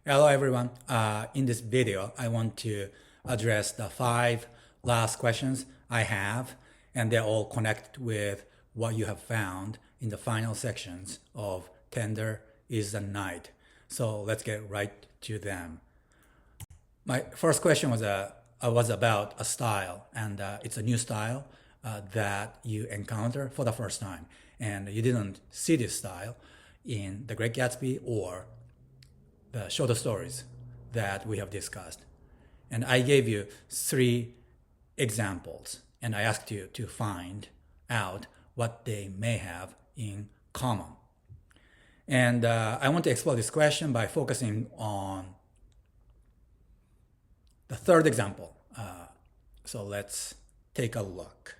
Hello everyone. In this video, I want to address the 5 last questions I have, and they're all connected with what you have found in the final sections of Tender is the Night. So let's get right to them. My first question was about a style, and it's a new style that you encounter for the first time, and you didn't see this style in The Great Gatsby or the shorter stories that we have discussed. And I gave you 3 examples, and I asked you to find out what they may have in common. And I want to explore this question by focusing on the third example. So let's take a look.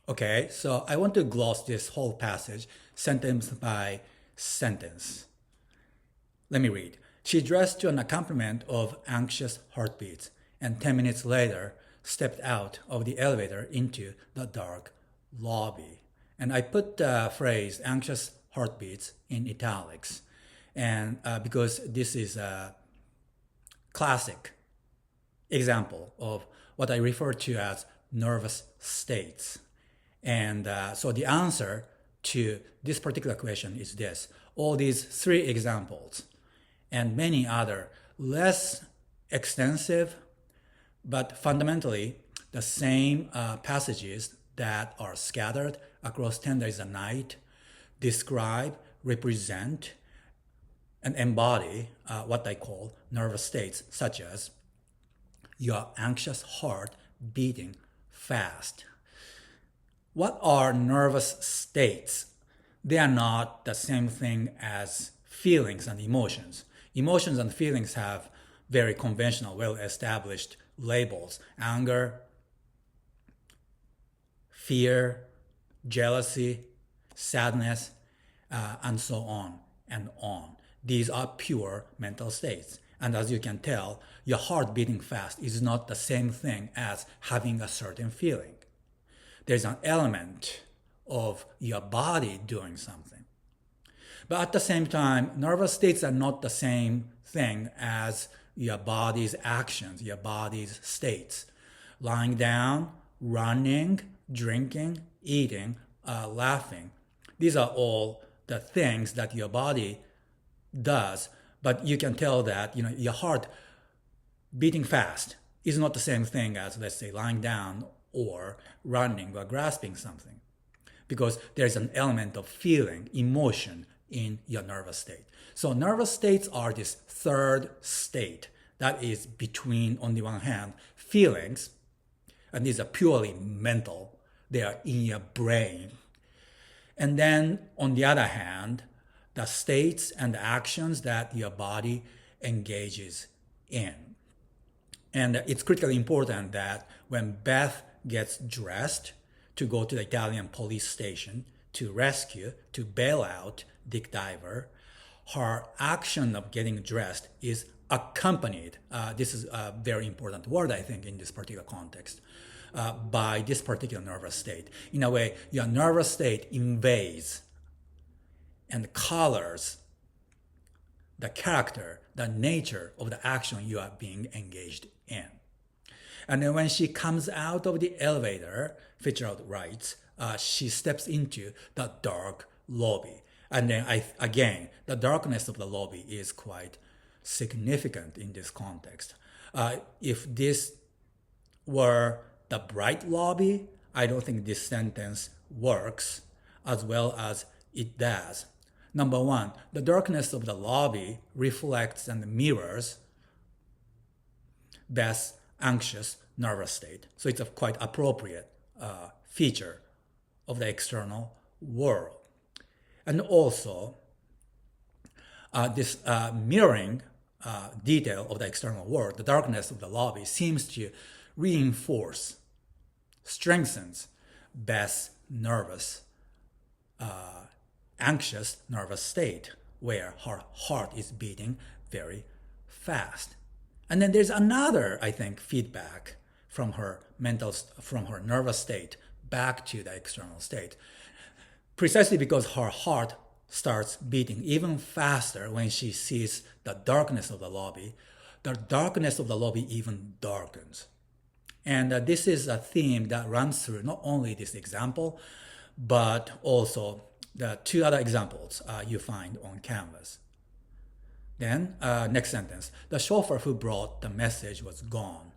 Okay, so I want to gloss this whole passage sentence by sentence. Let me read. She dressed to an accompaniment of anxious heartbeats, and 10 minutes later stepped out of the elevator into the dark lobby. And I put the phrase anxious heartbeats in italics, and because this is a classic example of what I refer to as nervous states. And so the answer to this particular question is this. All these 3 examples and many other less extensive but fundamentally the same passages that are scattered across Tender is the Night describe, represent, and embody what I call nervous states, such as your anxious heart beating fast. What are nervous states? They are not the same thing as feelings and emotions. Emotions and feelings have very conventional, well-established labels: anger, fear, jealousy, sadness, and so on and on. These are pure mental states. And as you can tell, your heart beating fast is not the same thing as having a certain feeling. There's an element of your body doing something. But at the same time, nervous states are not the same thing as your body's actions, your body's states. Lying down, running, drinking, eating, laughing. These are all the things that your body does, but you can tell that your heart beating fast is not the same thing as, let's say, lying down or running or grasping something, because there's an element of feeling, emotion in your nervous state. So nervous states are this third state that is between, on the one hand, feelings, and these are purely mental, they are in your brain. And then, on the other hand, the states and the actions that your body engages in. And it's critically important that when Beth gets dressed to go to the Italian police station to rescue, to bail out Dick Diver, her action of getting dressed is accompanied, this is a very important word I think in this particular context, by this particular nervous state. In a way, your nervous state invades and colors the character, the nature of the action you are being engaged in. And then when she comes out of the elevator, Fitzgerald writes, she steps into the dark lobby. And then again, the darkness of the lobby is quite significant in this context. If this were the bright lobby, I don't think this sentence works as well as it does. Number one, the darkness of the lobby reflects and mirrors Beth's anxious nervous state. So it's a quite appropriate feature of the external world. And also, this mirroring detail of the external world, the darkness of the lobby, seems to reinforce, strengthens Beth's anxious nervous state, where her heart is beating very fast. And then there's another, I think, feedback from her nervous state back to the external state. Precisely because her heart starts beating even faster when she sees the darkness of the lobby. The darkness of the lobby even darkens. And this is a theme that runs through not only this example, but also the two other examples you find on Canvas. Then, next sentence. The chauffeur who brought the message was gone.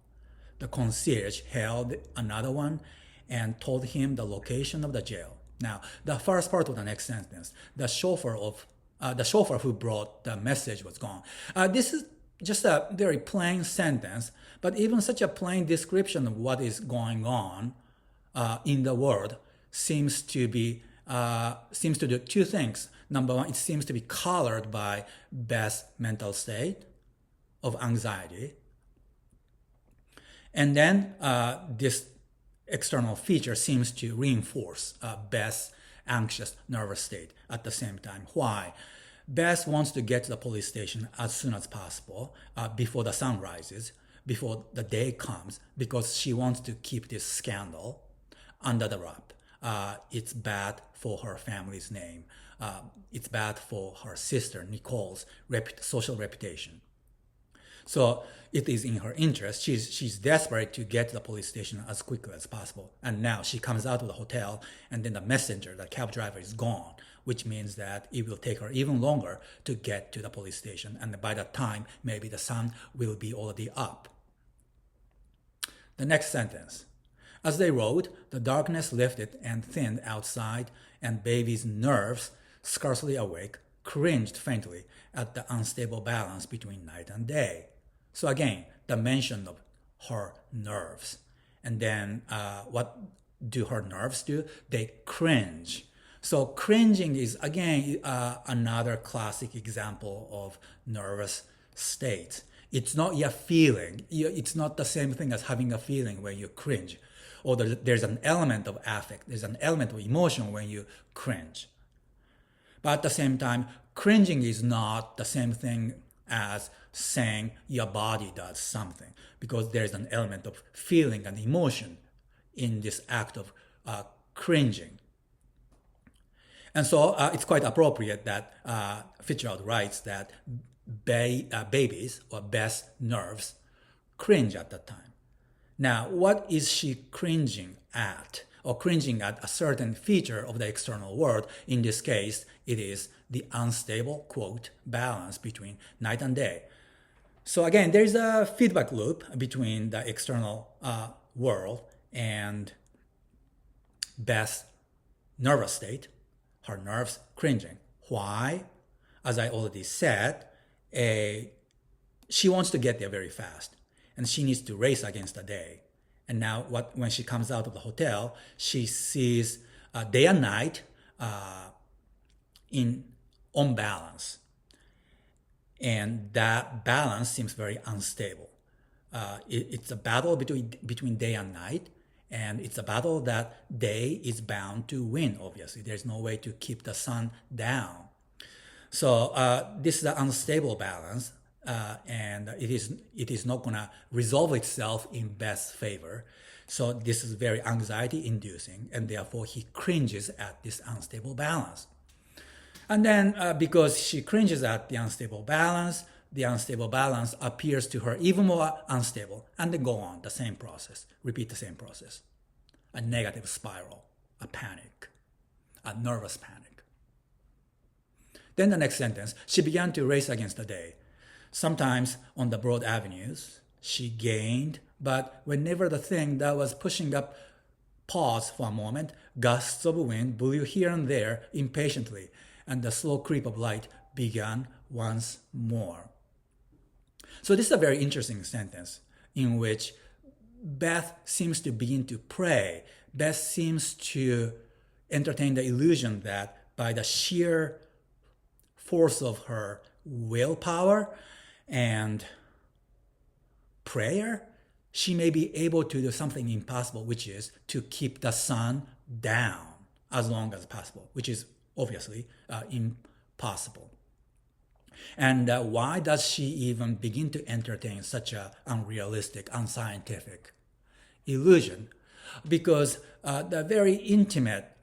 The concierge held another one and told him the location of the jail. Now, the first part of the next sentence, the chauffeur who brought the message was gone. This is just a very plain sentence, but even such a plain description of what is going on in the world seems to do two things. Number one, it seems to be colored by Beth's mental state of anxiety. And then this external feature seems to reinforce Beth's anxious, nervous state at the same time. Why? Beth wants to get to the police station as soon as possible, before the sun rises, before the day comes, because she wants to keep this scandal under the wrap. It's bad for her family's name. It's bad for her sister Nicole's social reputation. So it is in her interest. She's desperate to get to the police station as quickly as possible. And now she comes out of the hotel, and then the messenger, the cab driver, is gone, which means that it will take her even longer to get to the police station. And by that time, maybe the sun will be already up. The next sentence. As they rode, the darkness lifted and thinned outside, and Baby's nerves, scarcely awake, cringed faintly at the unstable balance between night and day. So again, the mention of her nerves. And then what do her nerves do? They cringe. So cringing is, again, another classic example of nervous state. It's not your feeling. It's not the same thing as having a feeling when you cringe. Or there's an element of affect. There's an element of emotion when you cringe. But at the same time, cringing is not the same thing as saying your body does something, because there's an element of feeling and emotion in this act of cringing. And so it's quite appropriate that Fitzgerald writes that babies or Beth's nerves cringe at that time. Now, what is she cringing at? Or cringing at a certain feature of the external world. In this case, it is the unstable, quote, balance between night and day. So again, there is a feedback loop between the external world and Beth's nervous state, her nerves cringing. Why? As I already said, she wants to get there very fast, and she needs to race against the day. And now when she comes out of the hotel, she sees day and night on balance. And that balance seems very unstable. It's a battle between day and night, and it's a battle that day is bound to win, obviously. There's no way to keep the sun down. So this is an unstable balance. And it is not going to resolve itself in Beth's favor. So this is very anxiety-inducing, and therefore he cringes at this unstable balance. And then because she cringes at the unstable balance appears to her even more unstable, and then go on, the same process, repeat the same process. A negative spiral, a panic, a nervous panic. Then the next sentence, she began to race against the day. Sometimes on the broad avenues, she gained, but whenever the thing that was pushing up paused for a moment, gusts of wind blew here and there impatiently, and the slow creep of light began once more. So this is a very interesting sentence in which Beth seems to begin to pray. Beth seems to entertain the illusion that by the sheer force of her willpower and prayer, she may be able to do something impossible, which is to keep the sun down as long as possible, which is obviously impossible. And why does she even begin to entertain such an unrealistic, unscientific illusion? Because the very intimate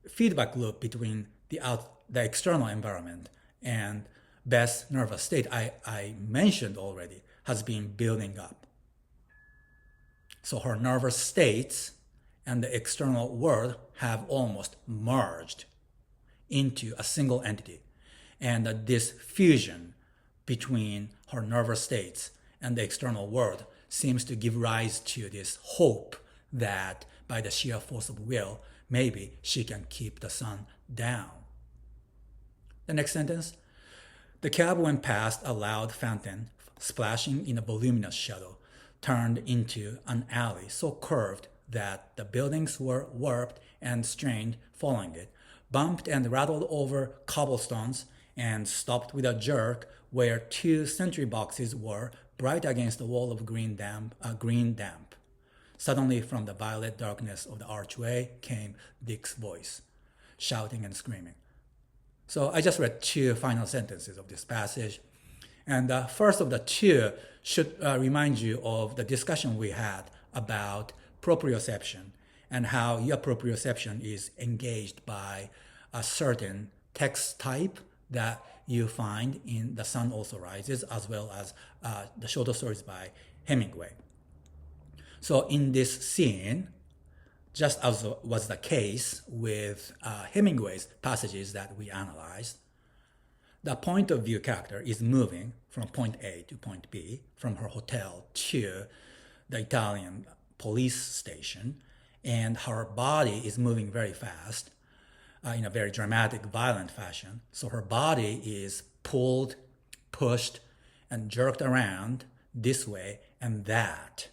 feedback loop between the the external environment and Beth's nervous state I mentioned already has been building up. So her nervous states and the external world have almost merged into a single entity. And this fusion between her nervous states and the external world seems to give rise to this hope that by the sheer force of will, maybe she can keep the sun down. The next sentence. The cab went past a loud fountain, splashing in a voluminous shadow, turned into an alley so curved that the buildings were warped and strained following it, bumped and rattled over cobblestones, and stopped with a jerk where 2 sentry boxes were bright against the wall of green damp. Suddenly, from the violet darkness of the archway came Dick's voice, shouting and screaming. So I just read 2 final sentences of this passage. And the first of the 2 should remind you of the discussion we had about proprioception and how your proprioception is engaged by a certain text type that you find in The Sun Also Rises, as well as the short stories by Hemingway. So in this scene, just as was the case with Hemingway's passages that we analyzed, the point of view character is moving from point A to point B, from her hotel to the Italian police station, and her body is moving very fast in a very dramatic, violent fashion. So her body is pulled, pushed, and jerked around this way and that.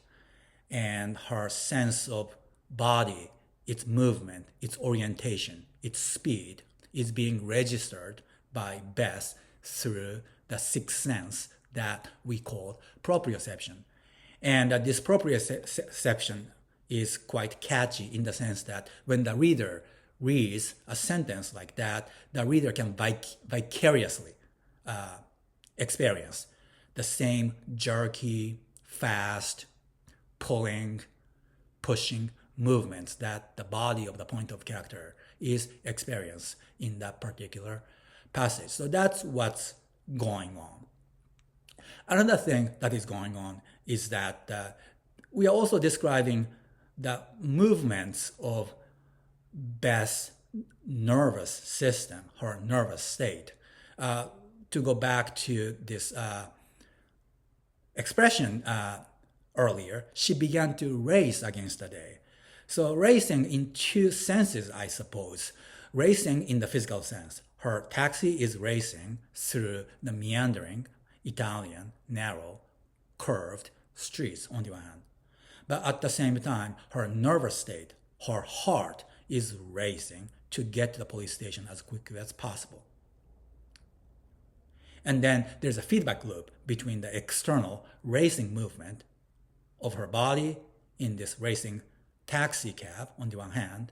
And her sense of body, its movement, its orientation, its speed is being registered by Beth through the sixth sense that we call proprioception. And this proprioception is quite catchy in the sense that when the reader reads a sentence like that, the reader can vicariously experience the same jerky, fast, pulling, pushing movements that the body of the point of character is experienced in that particular passage. So that's what's going on. Another thing that is going on is that we are also describing the movements of Beth's nervous system, her nervous state. To go back to this expression earlier, she began to race against the day. So racing in 2 senses, I suppose. Racing in the physical sense. Her taxi is racing through the meandering, Italian, narrow, curved streets on the one hand. But at the same time, her nervous state, her heart is racing to get to the police station as quickly as possible. And then there's a feedback loop between the external racing movement of her body in this racing taxi cab on the one hand,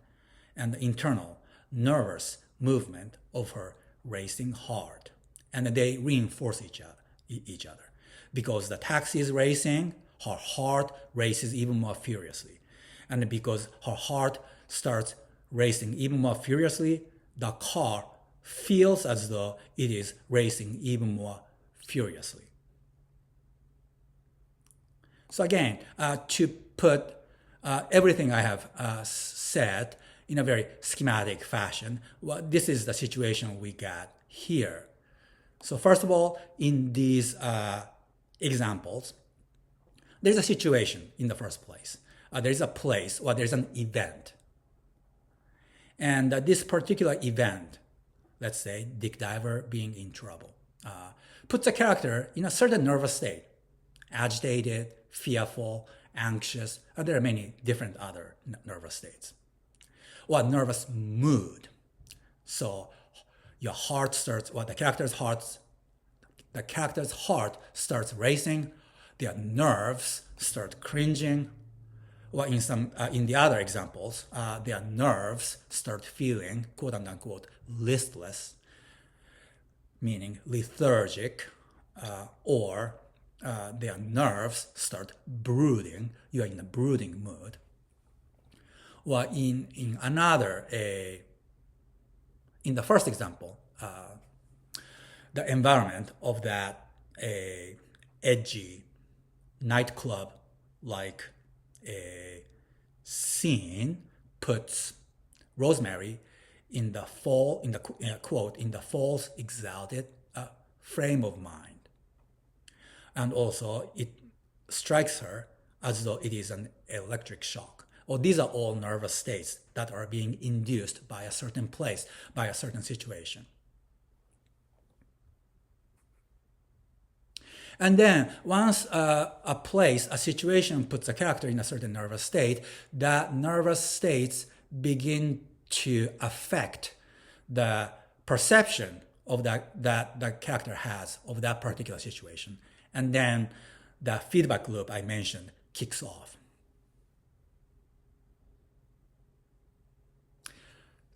and the internal nervous movement of her racing heart. And they reinforce each other. Because the taxi is racing, her heart races even more furiously. And because her heart starts racing even more furiously, the car feels as though it is racing even more furiously. So again, to put everything I have said in a very schematic fashion, well, this is the situation we got here. So first of all, in these examples, there's a situation in the first place. There's a place or there's an event. And this particular event, let's say Dick Diver being in trouble, puts a character in a certain nervous state, agitated, fearful, anxious, and there are many different other nervous states. Or nervous mood. So your heart starts, or the character's heart starts racing, their nerves start cringing, or in the other examples, their nerves start feeling, quote unquote, listless, meaning lethargic, or their nerves start brooding. You are in a brooding mood. Or in the first example, the environment of that edgy nightclub like a scene puts Rosemary in the quote, in the false exalted frame of mind. And also it strikes her as though it is an electric shock. Or these are all nervous states that are being induced by a certain place, by a certain situation. And then once a place, a situation puts a character in a certain nervous state, that nervous states begin to affect the perception of that the character has of that particular situation. And then the feedback loop I mentioned kicks off.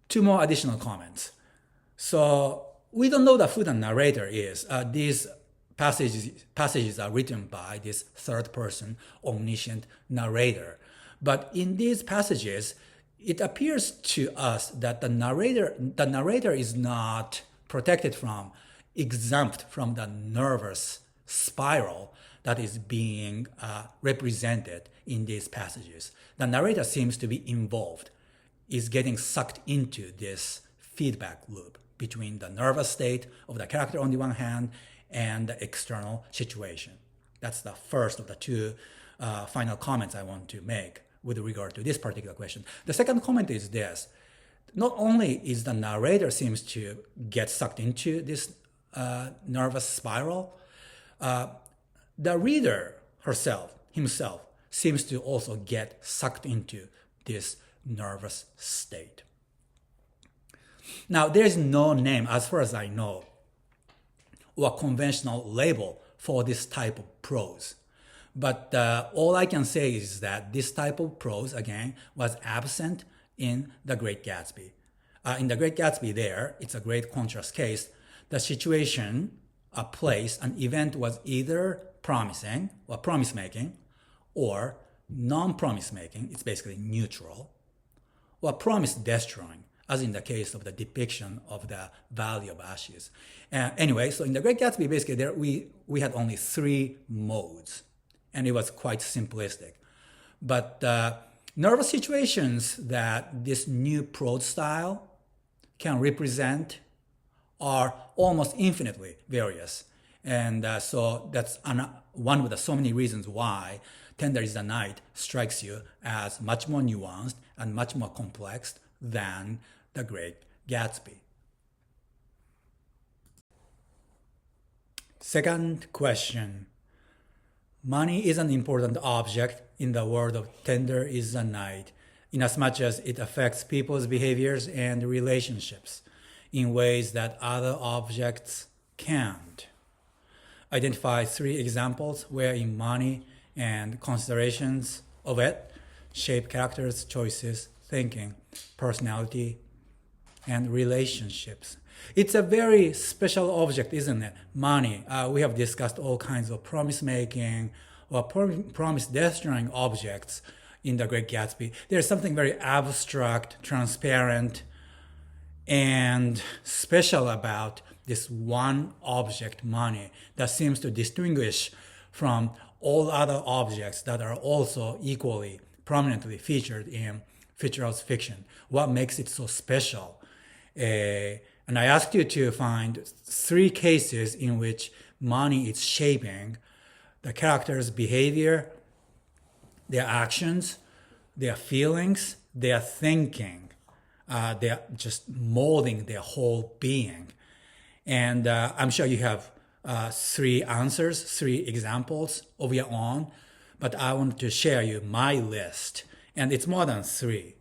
Two more additional comments. So we don't know who the narrator is. These passages are written by this third-person omniscient narrator. But in these passages, it appears to us that the narrator is not protected from, exempt from the nervous spiral that is being represented in these passages. The narrator seems to be involved, is getting sucked into this feedback loop between the nervous state of the character on the one hand and the external situation. That's the first of the two final comments I want to make with regard to this particular question. The second comment is this. Not only is the narrator seems to get sucked into this nervous spiral, the reader himself seems to also get sucked into this nervous state. Now, there is no name, as far as I know, or conventional label for this type of prose. But all I can say is that this type of prose, again, was absent in The Great Gatsby. In The Great Gatsby it's a great contrast case. The situation, a place, an event was either promising or promise-making or non-promise-making, it's basically neutral, or promise-destroying, as in the case of the depiction of the Valley of Ashes. Anyway, so in The Great Gatsby, basically we had only three modes, and it was quite simplistic. But nervous situations that this new prose style can represent are almost infinitely various. And so that's one of the so many reasons why Tender is the Night strikes you as much more nuanced and much more complex than The Great Gatsby. Second question. Money is an important object in the world of Tender is the Night, inasmuch as it affects people's behaviors and relationships in ways that other objects can't. Identify three examples wherein money and considerations of it shape characters, choices, thinking, personality, and relationships. It's a very special object, isn't it? Money. We have discussed all kinds of promise-making or promise-destroying objects in The Great Gatsby. There's something very abstract, transparent, and special about this one object, money, that seems to distinguish from all other objects that are also equally prominently featured in Fitzgerald's fiction. What makes it so special? And I asked you to find three cases in which money is shaping the character's behavior, their actions, their feelings, their thinking. They're just molding their whole being. And I'm sure you have three answers, three examples of your own, but I want to share you my list. And it's more than three.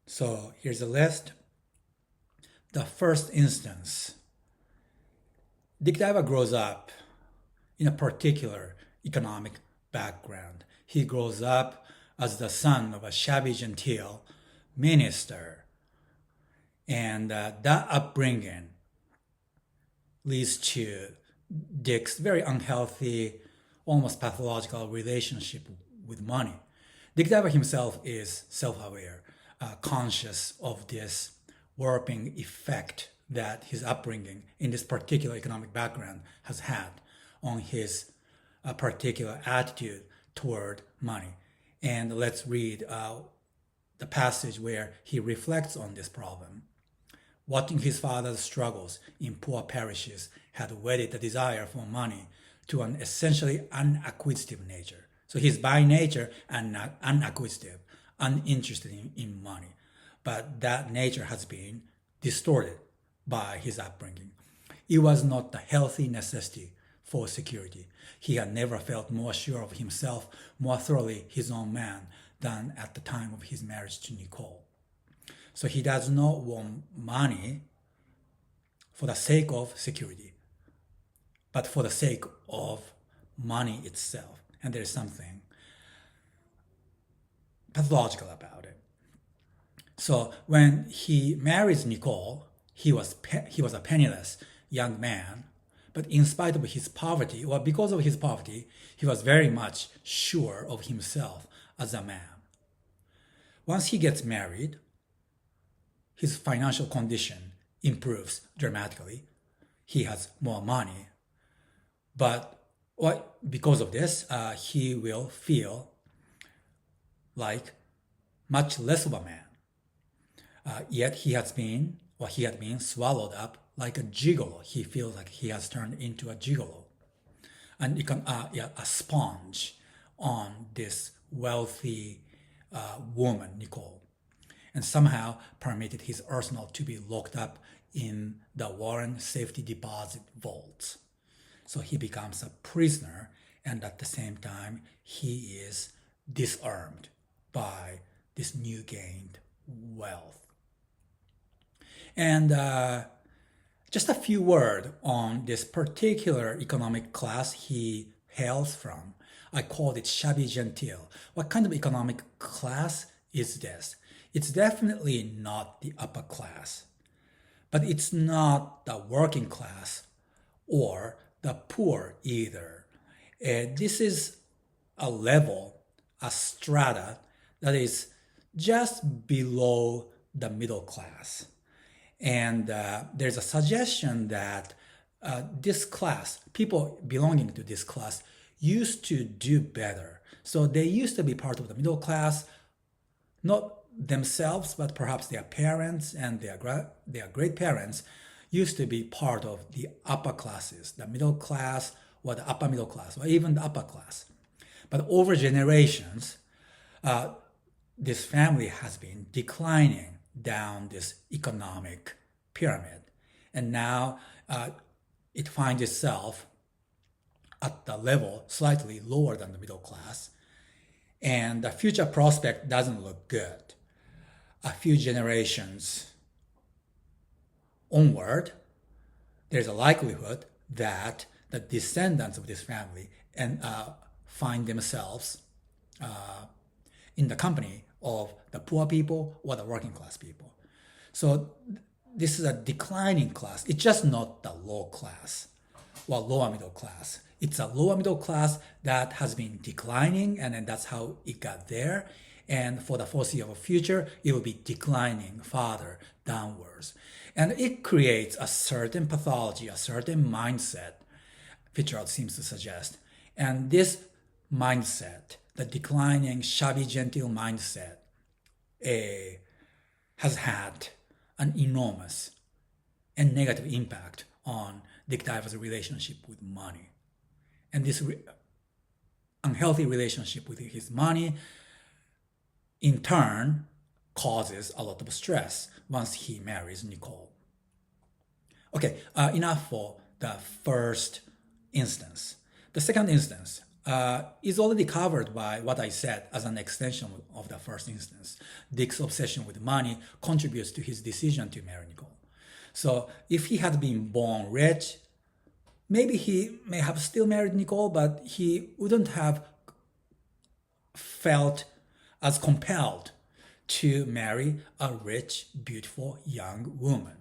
So here's a list. The first instance, Dick Diver grows up in a particular economic background. He grows up as the son of a shabby genteel minister. And that upbringing leads to Dick's very unhealthy, almost pathological relationship with money. Dick Diver himself is self-aware, conscious of this warping effect that his upbringing in this particular economic background has had on his particular attitude toward money. And let's read the passage where he reflects on this problem. Watching his father's struggles in poor parishes had wedded the desire for money to an essentially unacquisitive nature. So he's by nature unacquisitive, uninterested in money. But that nature has been distorted by his upbringing. It was not the healthy necessity for security. He had never felt more sure of himself, more thoroughly his own man, than at the time of his marriage to Nicole. So he does not want money for the sake of security, but for the sake of money itself. And there's something pathological about it. So when he marries Nicole, he was a penniless young man, but in spite of his poverty, or because of his poverty, he was very much sure of himself as a man. Once he gets married, his financial condition improves dramatically. He has more money, but because of this, he will feel like much less of a man. Yet he had been swallowed up like a gigolo. He feels like he has turned into a gigolo, and a sponge on this wealthy woman, Nicole, and somehow permitted his arsenal to be locked up in the Warren Safety Deposit vaults. So he becomes a prisoner, and at the same time, he is disarmed by this new gained wealth. And just a few words on this particular economic class he hails from. I called it shabby genteel. What kind of economic class is this? It's definitely not the upper class, but it's not the working class or the poor either. This is a level, a strata that is just below the middle class. And there's a suggestion that this class, people belonging to this class, used to do better. So they used to be part of the middle class, not themselves, but perhaps their parents and their great parents used to be part of the upper classes, the middle class or the upper middle class, or even the upper class. But over generations, this family has been declining down this economic pyramid. And now it finds itself at the level slightly lower than the middle class. And the future prospect doesn't look good. A few generations onward, there's a likelihood that the descendants of this family find themselves in the company of the poor people or the working class people. So this is a declining class. It's just not the low class or lower middle class. It's a lower middle class that has been declining, and then that's how it got there. And for the foreseeable future, it will be declining farther downwards. And it creates a certain pathology, a certain mindset, Fitzgerald seems to suggest. And this mindset, the declining, shabby, genteel mindset, has had an enormous and negative impact on Dick Diver's relationship with money. And this unhealthy relationship with his money, in turn, causes a lot of stress once he marries Nicole. Okay, enough for the first instance. The second instance is already covered by what I said as an extension of the first instance. Dick's obsession with money contributes to his decision to marry Nicole. So if he had been born rich, maybe he may have still married Nicole, but he wouldn't have felt as compelled to marry a rich, beautiful young woman.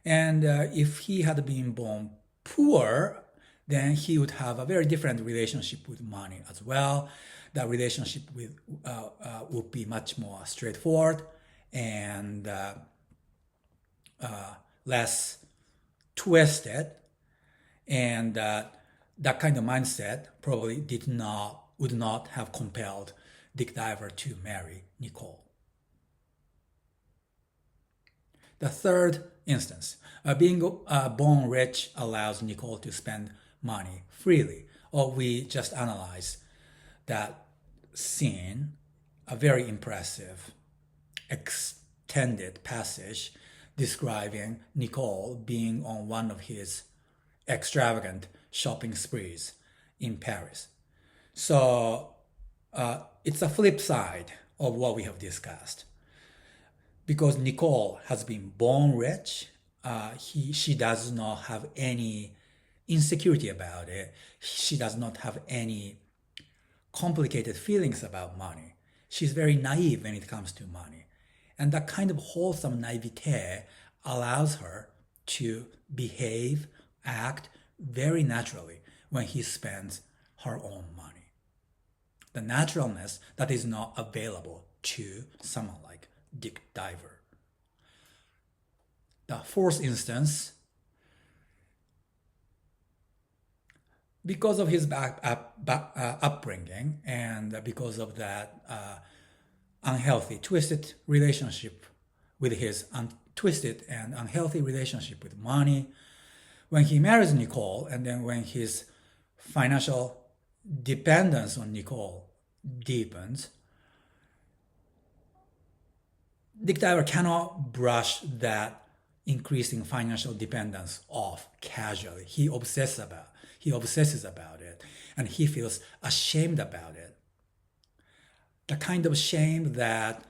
And if he had been born poor, then he would have a very different relationship with money as well. The relationship would be much more straightforward, and less twisted, and that kind of mindset probably would not have compelled Dick Diver to marry Nicole. The third instance, being born rich allows Nicole to spend money freely. Or we just analyze that scene, a very impressive, extended passage describing Nicole being on one of his extravagant shopping sprees in Paris. So it's a flip side of what we have discussed. Because Nicole has been born rich, she does not have any insecurity about it. She does not have any complicated feelings about money. She's very naive when it comes to money. And that kind of wholesome naivete allows her to behave, act very naturally when he spends her own money. The naturalness that is not available to someone like Dick Diver. The fourth instance, because of his upbringing and because of that unhealthy, twisted relationship with his twisted and unhealthy relationship with money, when he marries Nicole and then when his financial dependence on Nicole deepens, Dick Diver cannot brush that increasing financial dependence off casually. He obsesses about it, and he feels ashamed about it. The kind of shame that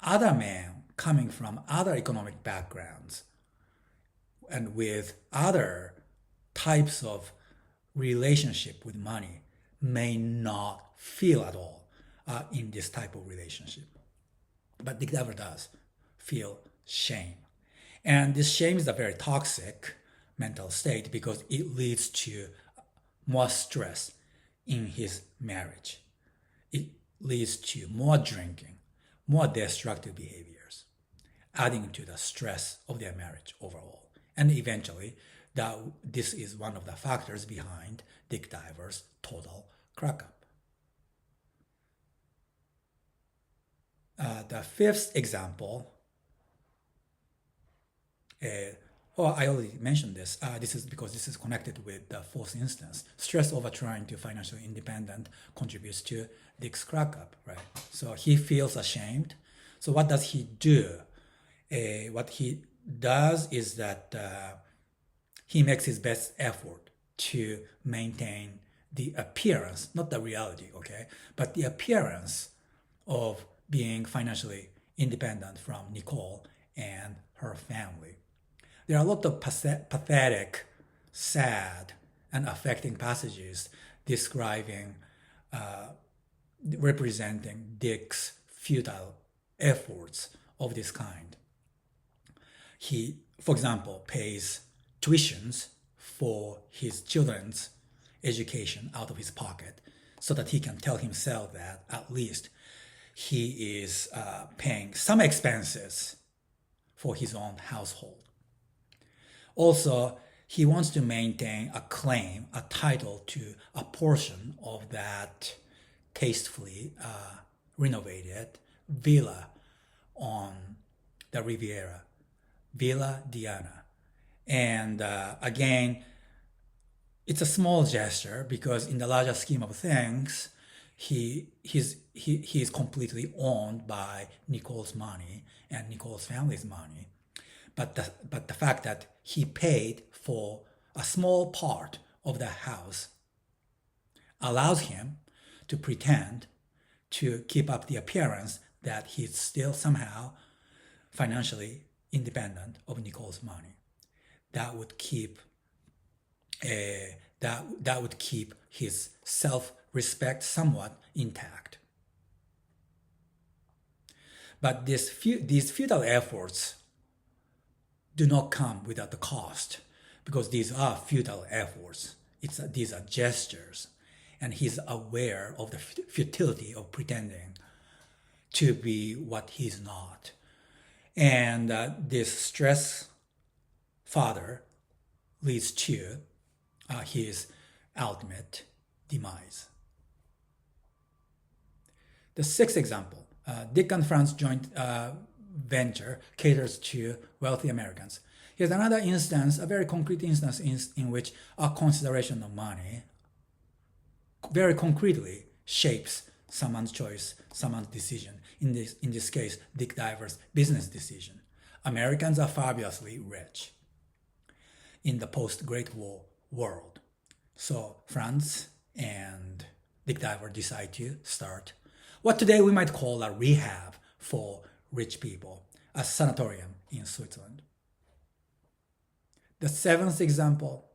other men coming from other economic backgrounds and with other types of relationship with money may not feel at all in this type of relationship. But Dick Diver does feel shame. And this shame is a very toxic mental state because it leads to more stress in his marriage. It leads to more drinking, more destructive behaviors, adding to the stress of their marriage overall. And eventually, this is one of the factors behind Dick Diver's total crack up. The fifth example, I already mentioned this. This is because this is connected with the fourth instance. Stress over trying to financially independent contributes to Dick's crack up, right? So he feels ashamed. So what does he do? What he does is that he makes his best effort to maintain the appearance, not the reality, okay, but the appearance of being financially independent from Nicole and her family. There are a lot of pathetic, sad, and affecting passages describing, representing Dick's futile efforts of this kind. He, for example, pays tuitions for his children's education out of his pocket so that he can tell himself that at least he is paying some expenses for his own household. Also, he wants to maintain a claim, a title to a portion of that tastefully renovated villa on the Riviera, Villa Diana. And again, it's a small gesture because in the larger scheme of things, he is completely owned by Nicole's money and Nicole's family's money. But the fact that he paid for a small part of the house allows him to pretend to keep up the appearance that he's still somehow financially independent of Nicole's money. That would keep his self-respect somewhat intact. But these futile efforts do not come without the cost because these are futile efforts. These are gestures. And he's aware of the futility of pretending to be what he's not. And this stress father leads to his ultimate demise. The sixth example, Dick and Fran's joint venture caters to wealthy Americans. Here's another instance, a very concrete instance in which a consideration of money very concretely shapes someone's choice, someone's decision. In this case, Dick Diver's business decision. Americans are fabulously rich in the post-Great War world. So Franz and Dick Diver decide to start what today we might call a rehab for rich people, a sanatorium in Switzerland. The seventh example,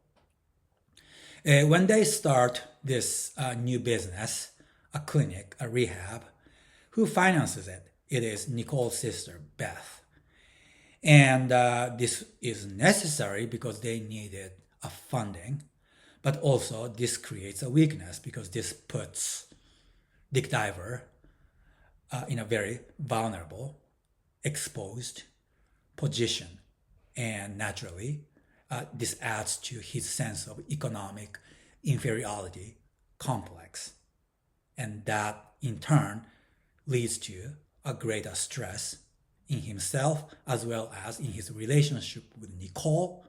when they start this new business, a clinic, a rehab, who finances it? It is Nicole's sister, Beth. And this is necessary because they needed a funding, but also this creates a weakness because this puts Dick Diver in a very vulnerable, exposed position. And naturally, this adds to his sense of economic inferiority complex. And that in turn leads to a greater stress in himself as well as in his relationship with Nicole.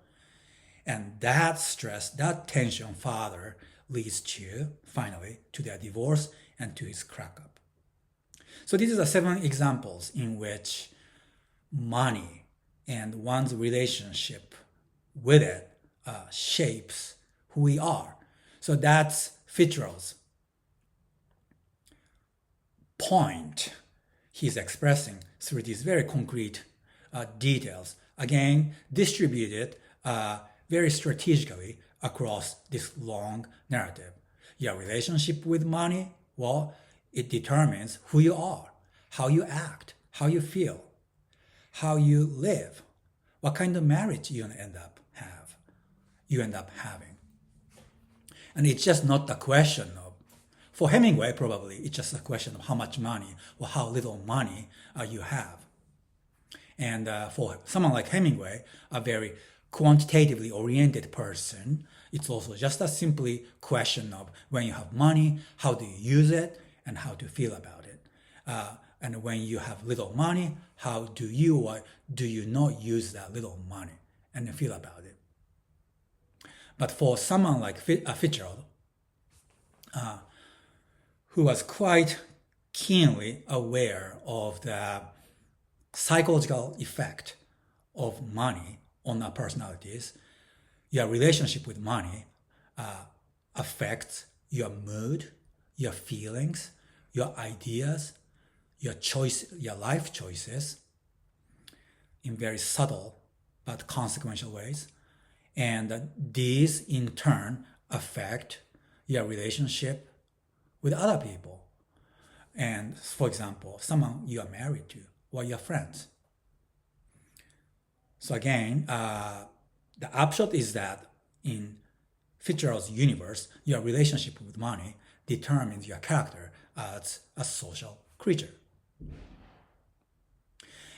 And that stress, that tension further leads to, finally, to their divorce and to his crack up. So these are the 7 examples in which money and one's relationship with it shapes who we are. So that's Fitzgerald's point he's expressing through these very concrete details, again distributed very strategically across this long narrative. Your relationship with money, well, it determines who you are, how you act, how you feel, how you live, what kind of marriage you end up having. And it's just not a question of, for Hemingway probably, it's just a question of how much money or how little money you have. And for someone like Hemingway, a very quantitatively oriented person, it's also just a simply question of when you have money, how do you use it, and how to feel about it. And when you have little money, how do you or do you not use that little money and feel about it? But for someone like Fitzgerald, who was quite keenly aware of the psychological effect of money on our personalities, your relationship with money affects your mood, your feelings, your ideas, your life choices in very subtle but consequential ways. And these in turn affect your relationship with other people. And for example, someone you are married to or your friends. So again, the upshot is that in Fitzgerald's universe, your relationship with money determines your character as a social creature.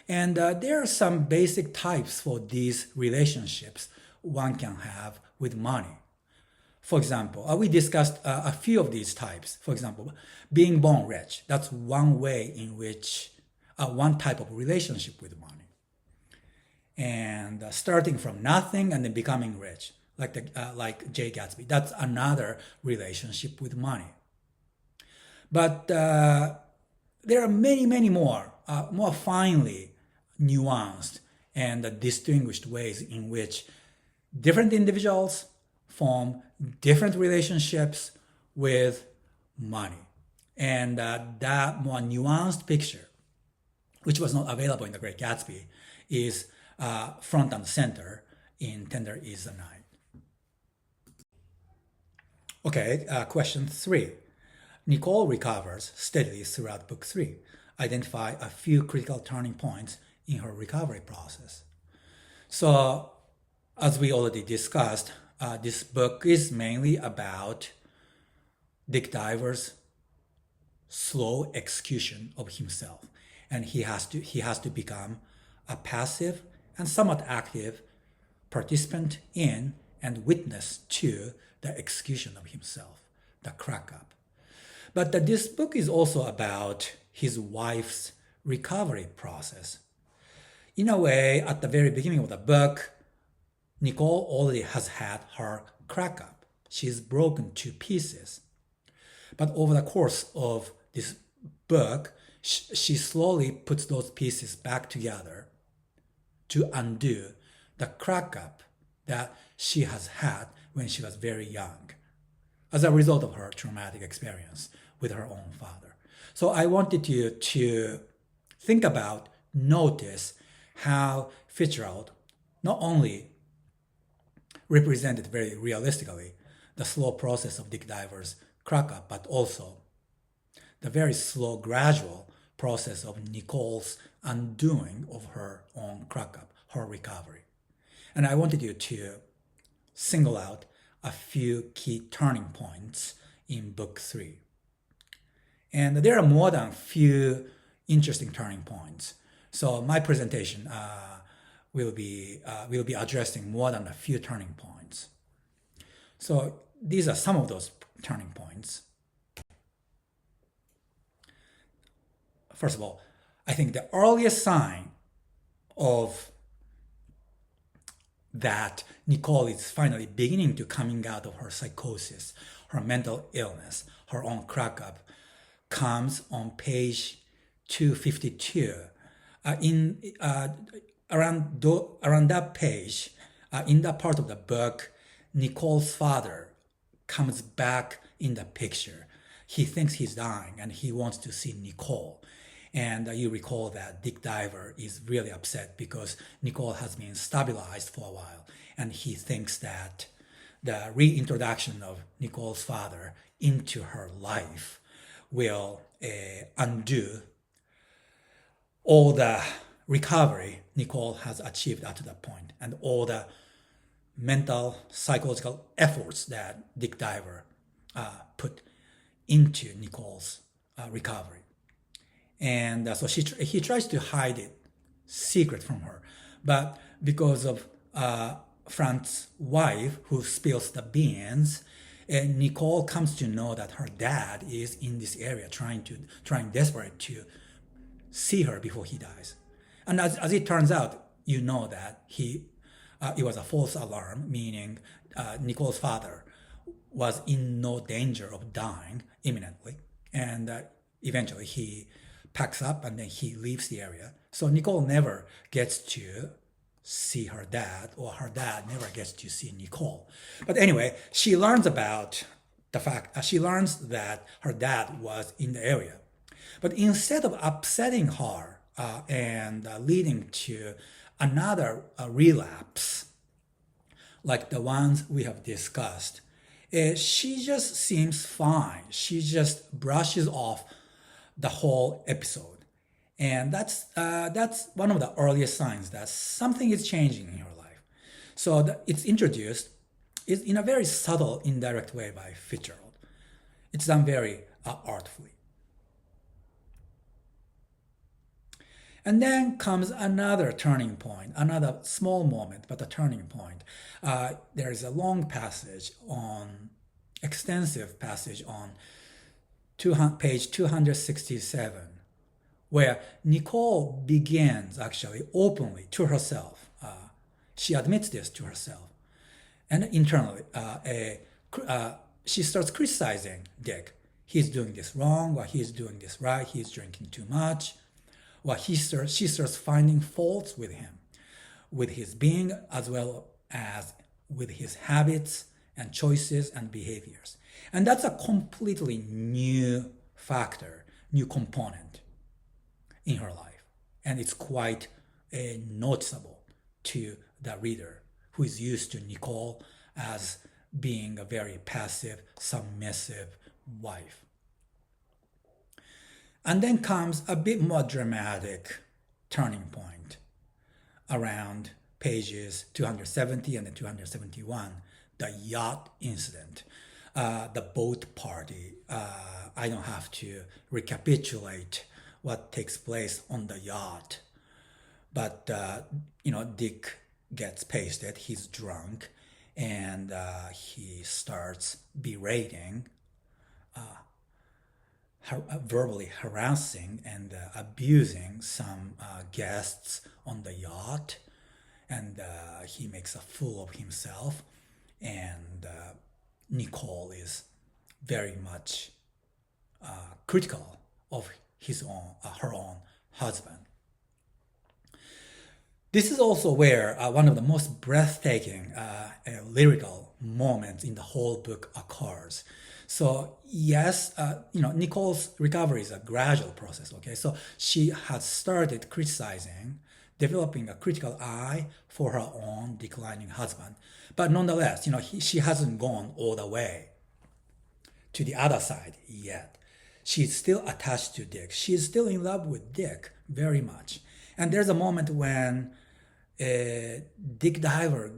And there are some basic types for these relationships one can have with money. For example, we discussed a few of these types. For example, being born rich. That's one way in which one type of relationship with money. And starting from nothing and then becoming rich, like Jay Gatsby. That's another relationship with money. But there are many, many more finely nuanced and distinguished ways in which different individuals form different relationships with money. And that more nuanced picture, which was not available in The Great Gatsby, is front and center in Tender is the Night. Okay, question 3. Nicole recovers steadily throughout book 3. Identify a few critical turning points in her recovery process. So, as we already discussed, this book is mainly about Dick Diver's slow execution of himself, and he has to become a passive and somewhat active participant in and witness to the execution of himself, the crack up. But this book is also about his wife's recovery process. In a way, at the very beginning of the book, Nicole already has had her crack up. She's broken to pieces. But over the course of this book, she slowly puts those pieces back together to undo the crack up that she has had when she was very young as a result of her traumatic experience with her own father. So I wanted you to think about, notice how Fitzgerald not only represented very realistically the slow process of Dick Diver's crack up, but also the very slow, gradual process of Nicole's undoing of her own crack up, her recovery. And I wanted you to single out a few key turning points in book 3. And there are more than a few interesting turning points. So my presentation will be addressing more than a few turning points. So these are some of those turning points. First of all, I think the earliest sign of that Nicole is finally beginning to coming out of her psychosis, her mental illness, her own crack up, comes on page 252. Around that page, in that part of the book, Nicole's father comes back in the picture. He thinks he's dying and he wants to see Nicole. And you recall that Dick Diver is really upset because Nicole has been stabilized for a while. And he thinks that the reintroduction of Nicole's father into her life will undo all the recovery Nicole has achieved up to that point and all the mental, psychological efforts that Dick Diver put into Nicole's recovery. And so he tries to hide it secret from her. But because of Frank's wife who spills the beans, Nicole comes to know that her dad is in this area trying desperate to see her before he dies. And as it turns out, you know that it was a false alarm, meaning Nicole's father was in no danger of dying imminently. And eventually he packs up and then he leaves the area. So Nicole never gets to see her dad, or her dad never gets to see Nicole. But anyway, she learns about the fact, she learns that her dad was in the area. But instead of upsetting her and leading to another relapse, like the ones we have discussed, she just seems fine. She just brushes off the whole episode. And that's one of the earliest signs that something is changing in her life. So it's introduced is in a very subtle, indirect way by Fitzgerald. It's done very artfully. And then comes another turning point, another small moment, but a turning point. There is a long passage extensive passage on page 267, where Nicole begins actually openly to herself. She admits this to herself. And internally, she starts criticizing Dick. He's doing this wrong, or he's doing this right, he's drinking too much. Or she starts finding faults with him, with his being as well as with his habits and choices and behaviors. And that's a completely new factor, new component in her life. And it's quite noticeable to the reader who is used to Nicole as being a very passive, submissive wife. And then comes a bit more dramatic turning point around pages 270 and 271, the yacht incident, the boat party. I don't have to recapitulate what takes place on the yacht, but Dick gets pasted, he's drunk, and he starts berating, verbally harassing and abusing some guests on the yacht, and he makes a fool of himself, and Nicole is very much critical of her own husband. This is also where one of the most breathtaking lyrical moments in the whole book occurs. So yes, Nicole's recovery is a gradual process. Okay, so she has started criticizing, developing a critical eye for her own declining husband, but nonetheless, she hasn't gone all the way to the other side yet. She's still attached to Dick. She's still in love with Dick very much. And there's a moment when Dick Diver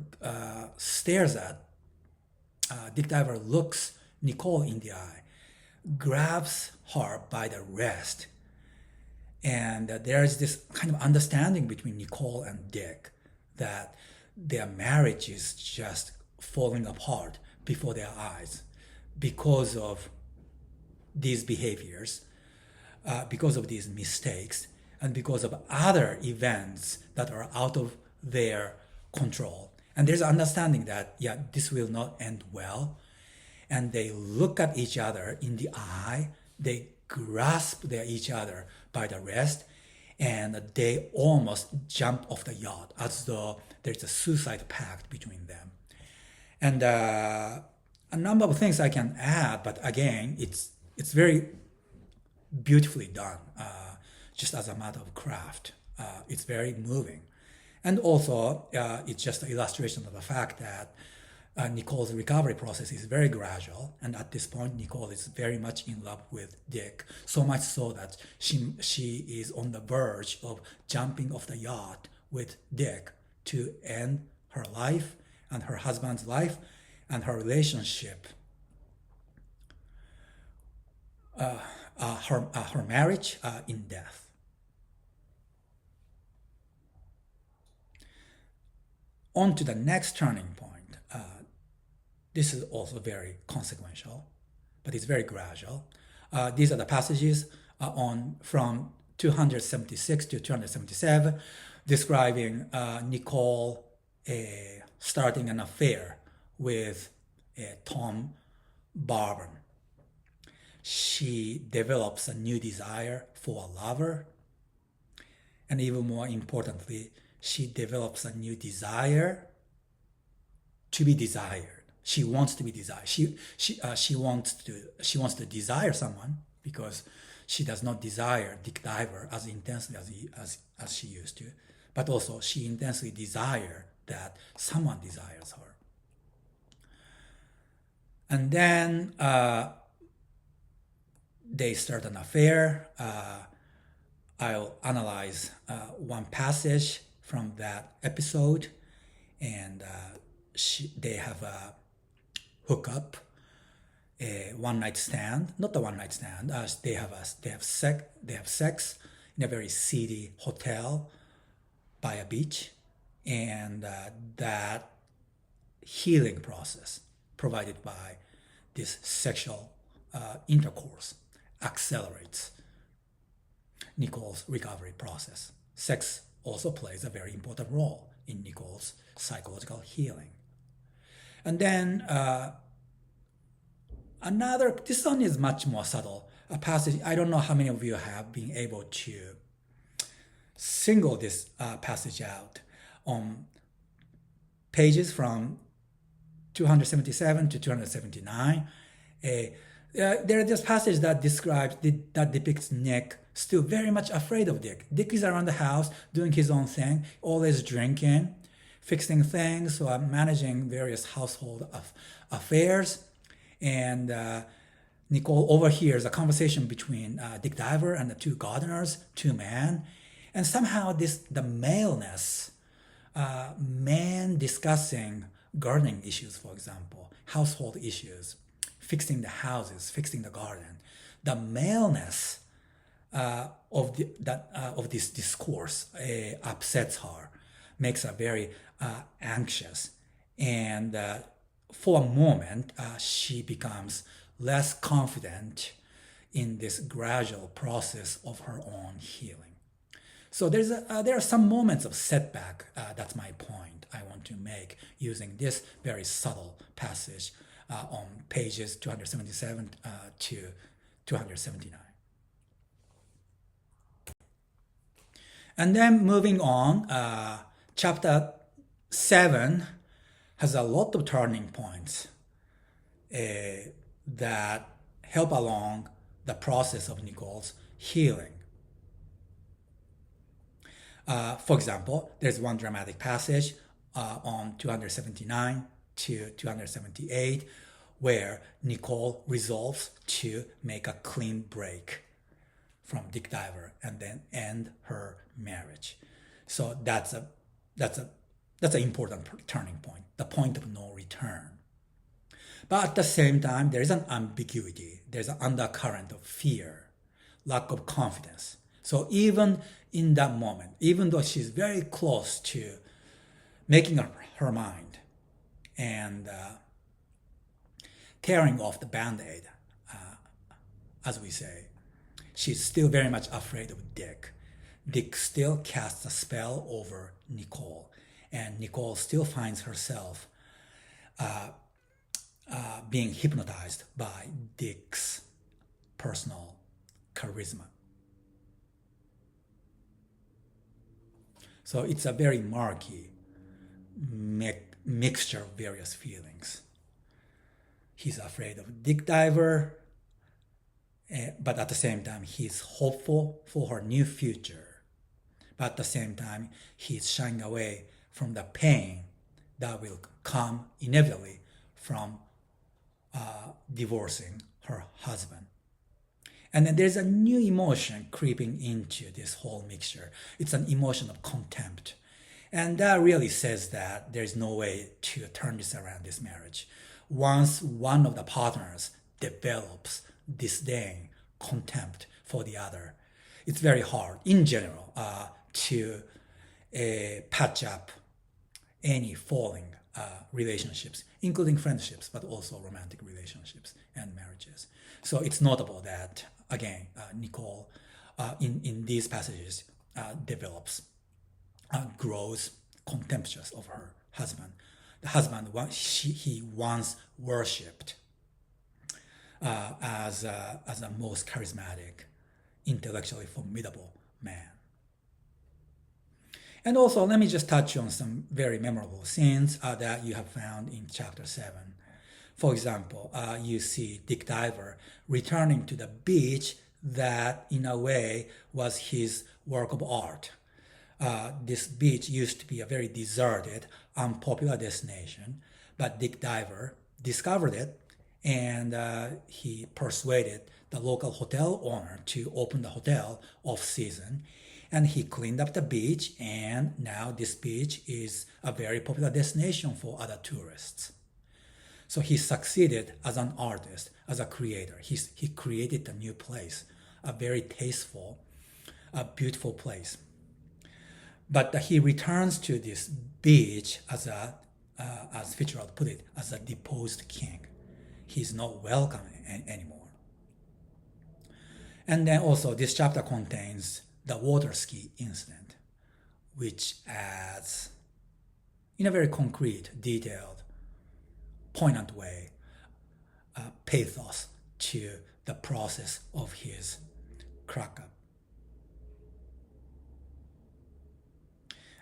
Dick Diver looks Nicole in the eye, grabs her by the wrist, and there is this kind of understanding between Nicole and Dick that their marriage is just falling apart before their eyes because of these behaviors, because of these mistakes, and because of other events that are out of their control. And there's an understanding that, yeah, this will not end well. And they look at each other in the eye, they grasp each other by the wrist, and they almost jump off the yacht as though there's a suicide pact between them. And a number of things I can add, but again, it's very beautifully done, just as a matter of craft. It's very moving. And also, it's just an illustration of the fact that Nicole's recovery process is very gradual, and at this point, Nicole is very much in love with Dick, so much so that she is on the verge of jumping off the yacht with Dick to end her life and her husband's life and her relationship, her marriage in death. On to the next turning point. This is also very consequential, but it's very gradual. These are the passages from 276 to 277, describing Nicole starting an affair with Tom Barban. She develops a new desire for a lover, and even more importantly, she develops a new desire to be desired. She wants to be desired. She wants to desire someone because she does not desire Dick Diver as intensely as she used to, but also she intensely desires that someone desires her. And then they start an affair. I'll analyze one passage from that episode, and they have a hookup, a one-night stand. Not the one-night stand. They have sex in a very seedy hotel by a beach, and that healing process provided by this sexual intercourse accelerates Nicole's recovery process. Sex also plays a very important role in Nicole's psychological healing. And then this one is much more subtle, a passage. I don't know how many of you have been able to single this passage out on pages from 277 to 279. There are just passages that depicts Nick still very much afraid of Dick. Dick is around the house doing his own thing, always drinking, fixing things, managing various household affairs. And Nicole overhears a conversation between Dick Diver and the two gardeners, two men. And somehow the maleness, men discussing gardening issues, for example, household issues, fixing the houses, fixing the garden, the maleness of this discourse upsets her, makes her very anxious. And for a moment, she becomes less confident in this gradual process of her own healing. So there are some moments of setback. That's my point I want to make using this very subtle passage on pages 277 to 279. And then moving on, chapter 7 has a lot of turning points that help along the process of Nicole's healing. For example, there's one dramatic passage on 279 to 278 where Nicole resolves to make a clean break from Dick Diver and then end her marriage. So that's an important turning point, the point of no return. But at the same time, there is an ambiguity. There's an undercurrent of fear, lack of confidence. So even in that moment, even though she's very close to making up her mind and tearing off the Band-Aid, as we say, she's still very much afraid of Dick. Dick still casts a spell over Nicole, and Nicole still finds herself being hypnotized by Dick's personal charisma. So it's a very murky mixture of various feelings. He's afraid of Dick Diver, but at the same time, he's hopeful for her new future. But at the same time, he's shying away from the pain that will come inevitably from divorcing her husband. And then there's a new emotion creeping into this whole mixture. It's an emotion of contempt. And that really says that there's no way to turn this around, this marriage. Once one of the partners develops disdain, contempt for the other, it's very hard, in general, to patch up any falling relationships, including friendships, but also romantic relationships and marriages. So it's notable that, again, Nicole, in these passages, grows contemptuous of her husband. The husband he once worshipped as a most charismatic, intellectually formidable man. And also, let me just touch on some very memorable scenes that you have found in chapter 7. For example, you see Dick Diver returning to the beach that, in a way, was his work of art. This beach used to be a very deserted, unpopular destination, but Dick Diver discovered it, and he persuaded the local hotel owner to open the hotel off-season. And he cleaned up the beach, and now this beach is a very popular destination for other tourists. So he succeeded as an artist, as a creator. He created a new place, a very tasteful, a beautiful place. But he returns to this beach as Fitzgerald put it, as a deposed king. He's not welcome anymore. And then also this chapter contains the water ski incident, which adds, in a very concrete, detailed, poignant way, pathos to the process of his crack-up.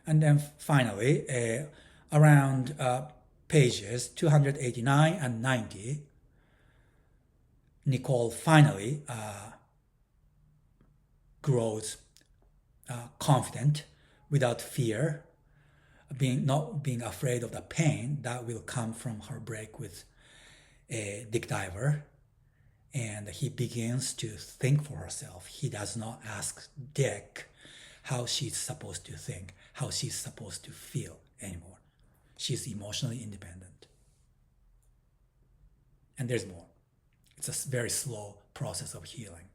And then finally, around pages 289 and 90, Nicole finally grows confident, without fear, not being afraid of the pain that will come from her break with Dick Diver. And he begins to think for herself. He does not ask Dick how she's supposed to think, how she's supposed to feel anymore. She's emotionally independent. And there's more. It's a very slow process of healing.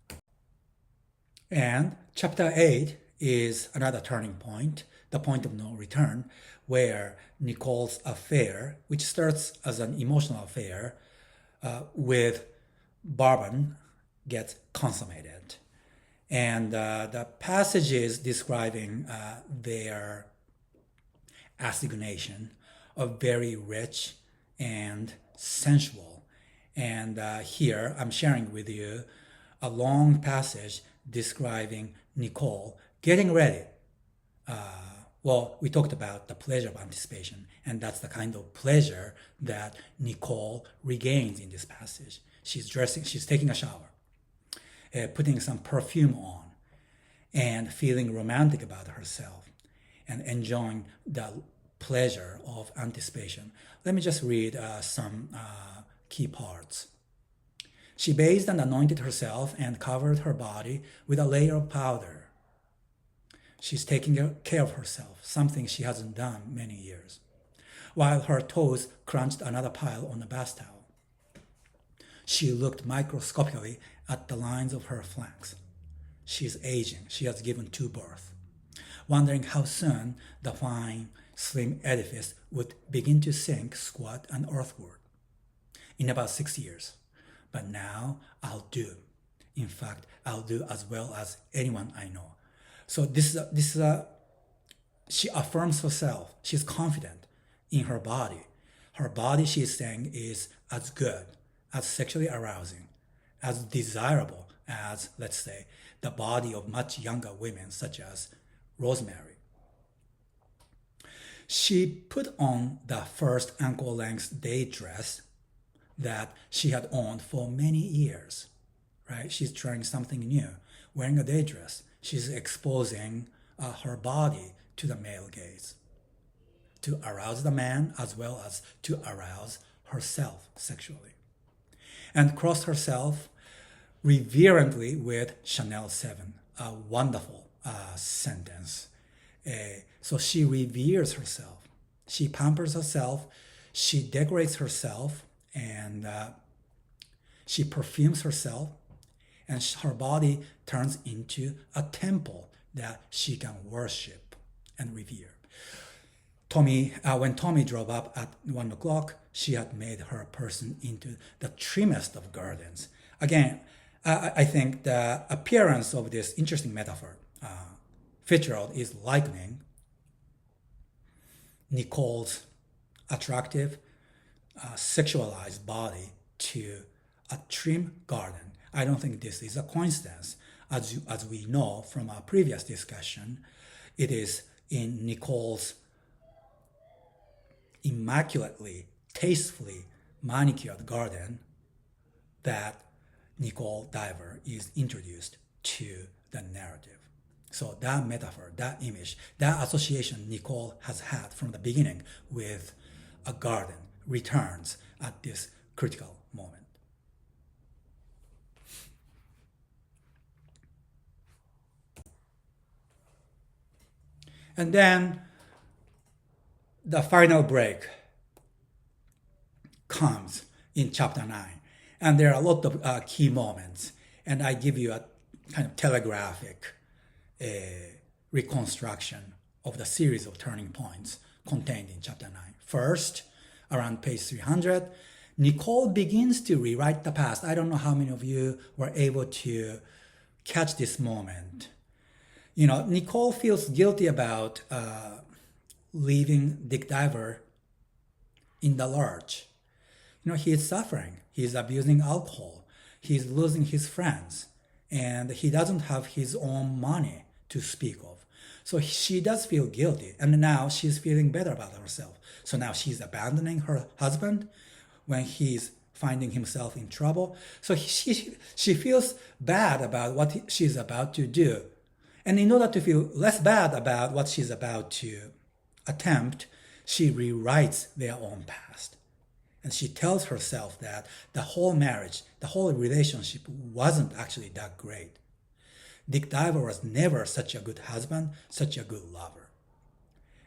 And chapter 8 is another turning point, the point of no return, where Nicole's affair, which starts as an emotional affair with Bourbon, gets consummated. And the passages describing their assignation are very rich and sensual. And here I'm sharing with you a long passage describing Nicole getting ready. Well, we talked about the pleasure of anticipation, and that's the kind of pleasure that Nicole regains in this passage. She's dressing, she's taking a shower, putting some perfume on, and feeling romantic about herself, and enjoying the pleasure of anticipation. Let me just read some key parts. She bathed and anointed herself and covered her body with a layer of powder. She's taking care of herself, something she hasn't done many years, while her toes crunched another pile on the bath towel. She looked microscopically at the lines of her flanks. She's aging. She has given two birth, wondering how soon the fine, slim edifice would begin to sink, squat, and earthward. In about 6 years. But now I'll do. In fact, I'll do as well as anyone I know. So she affirms herself. She's confident in her body. Her body, she's saying, is as good, as sexually arousing, as desirable as, let's say, the body of much younger women such as Rosemary. She put on the first ankle-length day dress that she had owned for many years, right? She's trying something new, wearing a day dress. She's exposing her body to the male gaze, to arouse the man as well as to arouse herself sexually. And crossed herself reverently with Chanel 7, a wonderful sentence. So she reveres herself. She pampers herself. She decorates herself, and she perfumes herself, and her body turns into a temple that she can worship and revere. When Tommy drove up at 1 o'clock, she had made her person into the trimmest of gardens. Again, I think the appearance of this interesting metaphor, Fitzgerald is likening Nicole's attractive, sexualized body to a trim garden. I don't think this is a coincidence. As we know from our previous discussion, it is in Nicole's immaculately, tastefully manicured garden that Nicole Diver is introduced to the narrative. So that metaphor, that image, that association Nicole has had from the beginning with a garden returns at this critical moment. And then the final break comes in chapter 9. And there are a lot of key moments. And I give you a kind of telegraphic reconstruction of the series of turning points contained in chapter 9. First, around page 300, Nicole begins to rewrite the past. I don't know how many of you were able to catch this moment. You know, Nicole feels guilty about leaving Dick Diver in the lurch. You know, he is suffering. He is abusing alcohol. He is losing his friends. And he doesn't have his own money to speak of. So she does feel guilty. And now she's feeling better about herself. So now she's abandoning her husband when he's finding himself in trouble. So she feels bad about what she's about to do. And in order to feel less bad about what she's about to attempt, she rewrites their own past. And she tells herself that the whole marriage, the whole relationship wasn't actually that great. Dick Diver was never such a good husband, such a good lover.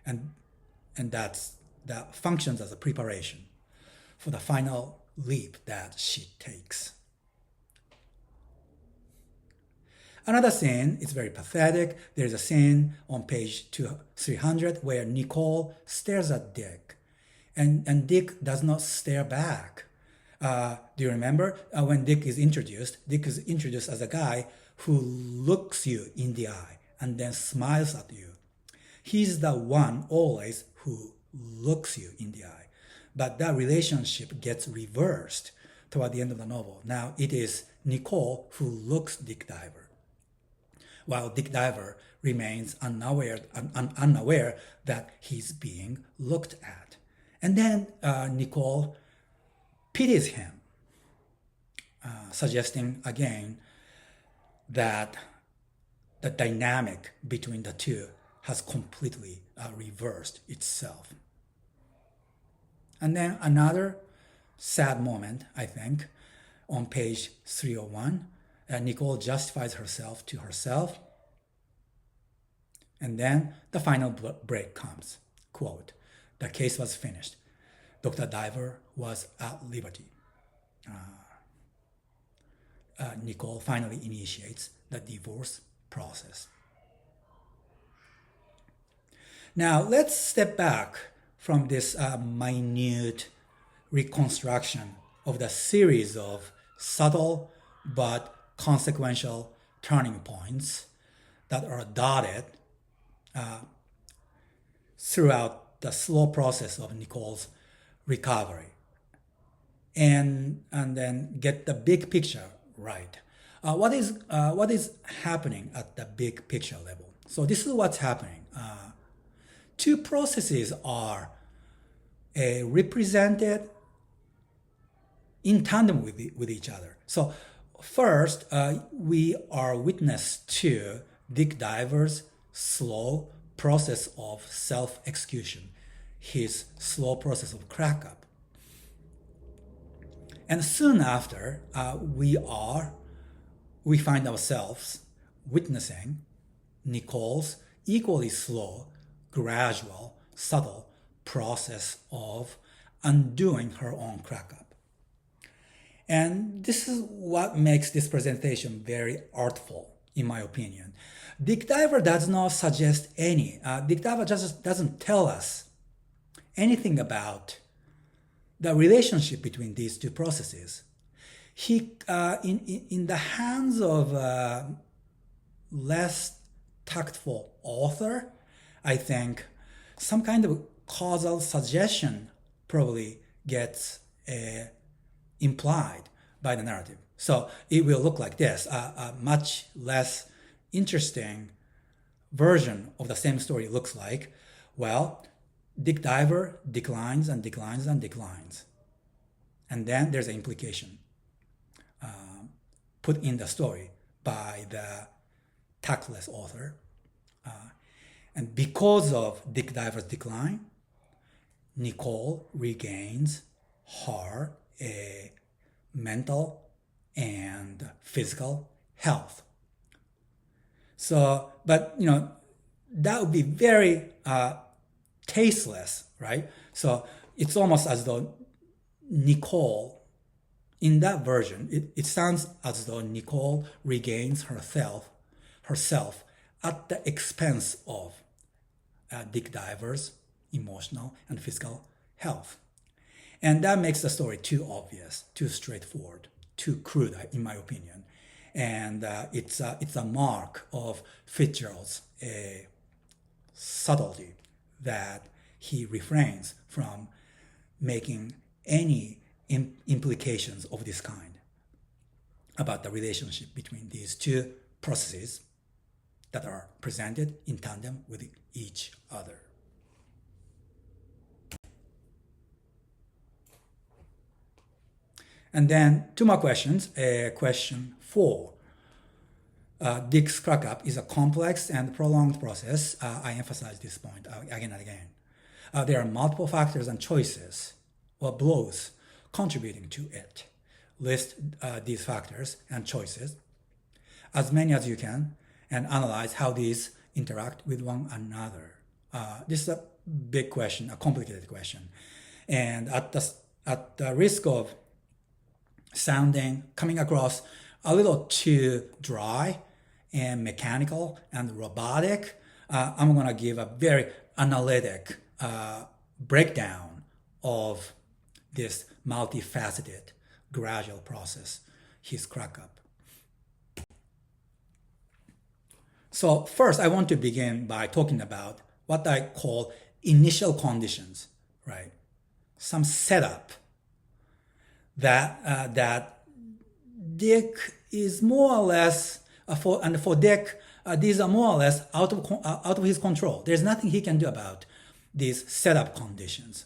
And that functions as a preparation for the final leap that she takes. Another scene is very pathetic. There's a scene on page 300 where Nicole stares at Dick, and Dick does not stare back. Do you remember when Dick is introduced? Dick is introduced as a guy who looks you in the eye and then smiles at you. He's the one always who looks you in the eye. But that relationship gets reversed toward the end of the novel. Now it is Nicole who looks Dick Diver, while Dick Diver remains unaware that he's being looked at. And then Nicole pities him, suggesting again that the dynamic between the two has completely reversed itself. And then another sad moment, I think, on page 301, Nicole justifies herself to herself. And then the final break comes. Quote, "The case was finished. Dr. Diver was at liberty." Nicole finally initiates the divorce process. Now let's step back from this minute reconstruction of the series of subtle but consequential turning points that are dotted throughout the slow process of Nicole's recovery, and then get the big picture right. What is happening at the big picture level? So this is what's happening. Two processes are represented in tandem with each other. So first, we are witness to Dick Diver's slow process of self-execution, his slow process of crack up. And soon after, we find ourselves witnessing Nicole's equally slow, gradual, subtle process of undoing her own crack up. And this is what makes this presentation very artful, in my opinion. Dick Diver does not suggest any. Dick Diver just doesn't tell us anything about the relationship between these two processes. He, in the hands of a less tactful author, I think some kind of causal suggestion probably gets implied by the narrative. So it will look like this, a much less interesting version of the same story looks like, well, Dick Diver declines and declines and declines. And then there's an implication put in the story by the tactless author. And because of Dick Diver's decline, Nicole regains her mental and physical health. So, but that would be very tasteless, right? So it's almost as though Nicole, in that version, it sounds as though Nicole regains herself at the expense of Dick Diver's emotional and physical health. And that makes the story too obvious, too straightforward, too crude, in my opinion. And it's a mark of Fitzgerald's subtlety that he refrains from making any implications of this kind about the relationship between these two processes that are presented in tandem with each other. And then two more questions. Question 4. Dick's crack up is a complex and prolonged process. I emphasize this point again and again. There are multiple factors and choices or blows contributing to it. List these factors and choices, as many as you can, and analyze how these interact with one another. This is a big question, a complicated question. And at the risk of coming across a little too dry and mechanical and robotic, I'm going to give a very analytic breakdown of this multifaceted gradual process, his crack up. So first, I want to begin by talking about what I call initial conditions, right? Some setup that Dick is more or less for Dick, these are more or less out of his control. There's nothing he can do about these setup conditions,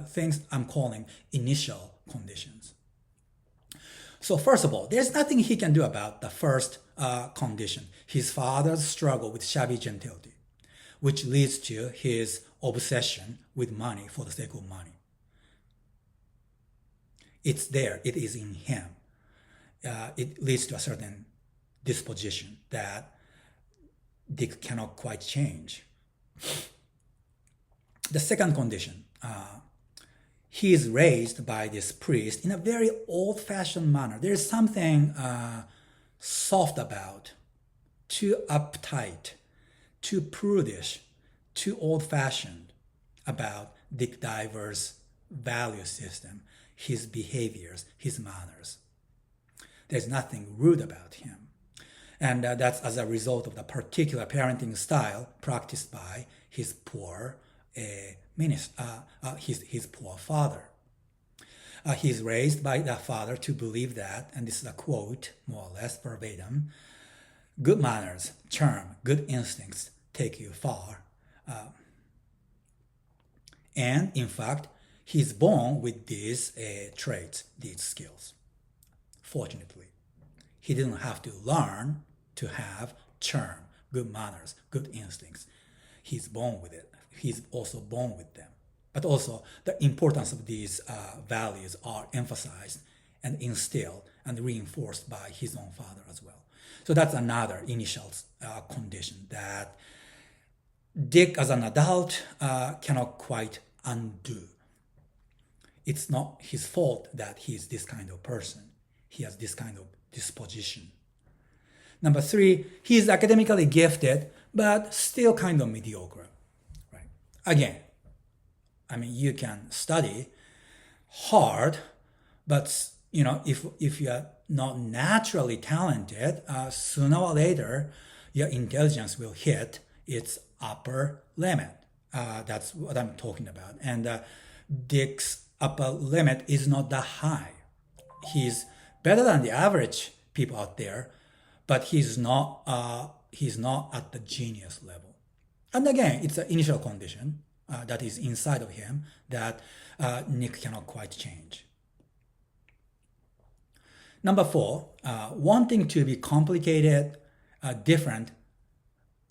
things I'm calling initial conditions. So first of all, there's nothing he can do about the first condition, his father's struggle with shabby gentility, which leads to his obsession with money for the sake of money. It's there, it is in him. It leads to a certain disposition that Dick cannot quite change. The second condition, he is raised by this priest in a very old-fashioned manner. There is something soft about, too uptight, too prudish, too old-fashioned about Dick Diver's value system, his behaviors, his manners. There's nothing rude about him. And that's as a result of the particular parenting style practiced by his poor his poor father. He's raised by the father to believe that, and this is a quote, more or less verbatim, good manners, charm, good instincts take you far. And in fact, he's born with these traits, these skills. Fortunately, he didn't have to learn to have charm, good manners, good instincts. He's born with it. He's also born with them. But also, the importance of these values are emphasized and instilled and reinforced by his own father as well. So that's another initial condition that Dick, as an adult, cannot quite undo. It's not his fault that he's this kind of person. He has this kind of disposition. Number three, he is academically gifted, but still kind of mediocre. Right? Again, I mean, you can study hard, but if you are not naturally talented, sooner or later, your intelligence will hit its upper limit. That's what I'm talking about. And Dick's upper limit is not that high. He's better than the average people out there, but he's not at the genius level. And again, it's an initial condition that is inside of him that Nick cannot quite change. Number four, wanting to be complicated, different,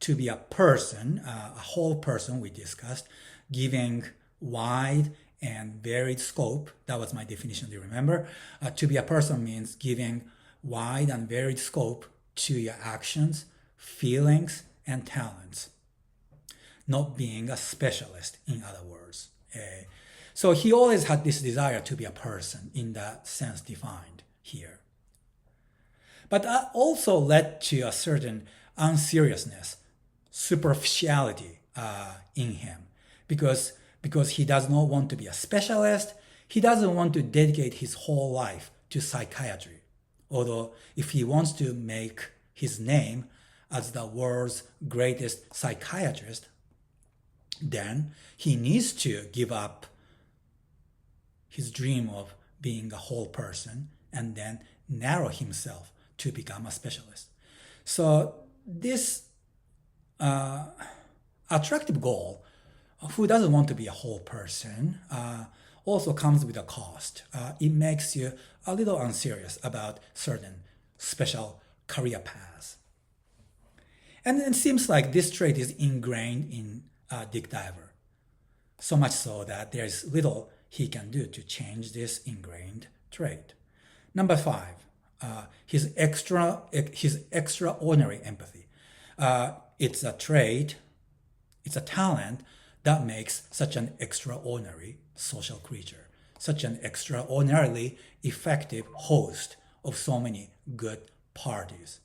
to be a person, a whole person we discussed, giving wide and varied scope. That was my definition, do you remember? To be a person means giving wide and varied scope to your actions, feelings, and talents. Not being a specialist, in other words. So he always had this desire to be a person in that sense defined here. But that also led to a certain unseriousness, superficiality in him. Because he does not want to be a specialist, he doesn't want to dedicate his whole life to psychiatry. Although if he wants to make his name as the world's greatest psychiatrist, then he needs to give up his dream of being a whole person and then narrow himself to become a specialist. So this attractive goal, who doesn't want to be a whole person, also comes with a cost. It makes you a little unserious about certain special career paths. And it seems like this trait is ingrained in Dick Diver, so much so that there's little he can do to change this ingrained trait. Number five, his extraordinary empathy. It's a trait, it's a talent that makes such an extraordinary social creature, such an extraordinarily effective host of so many good parties.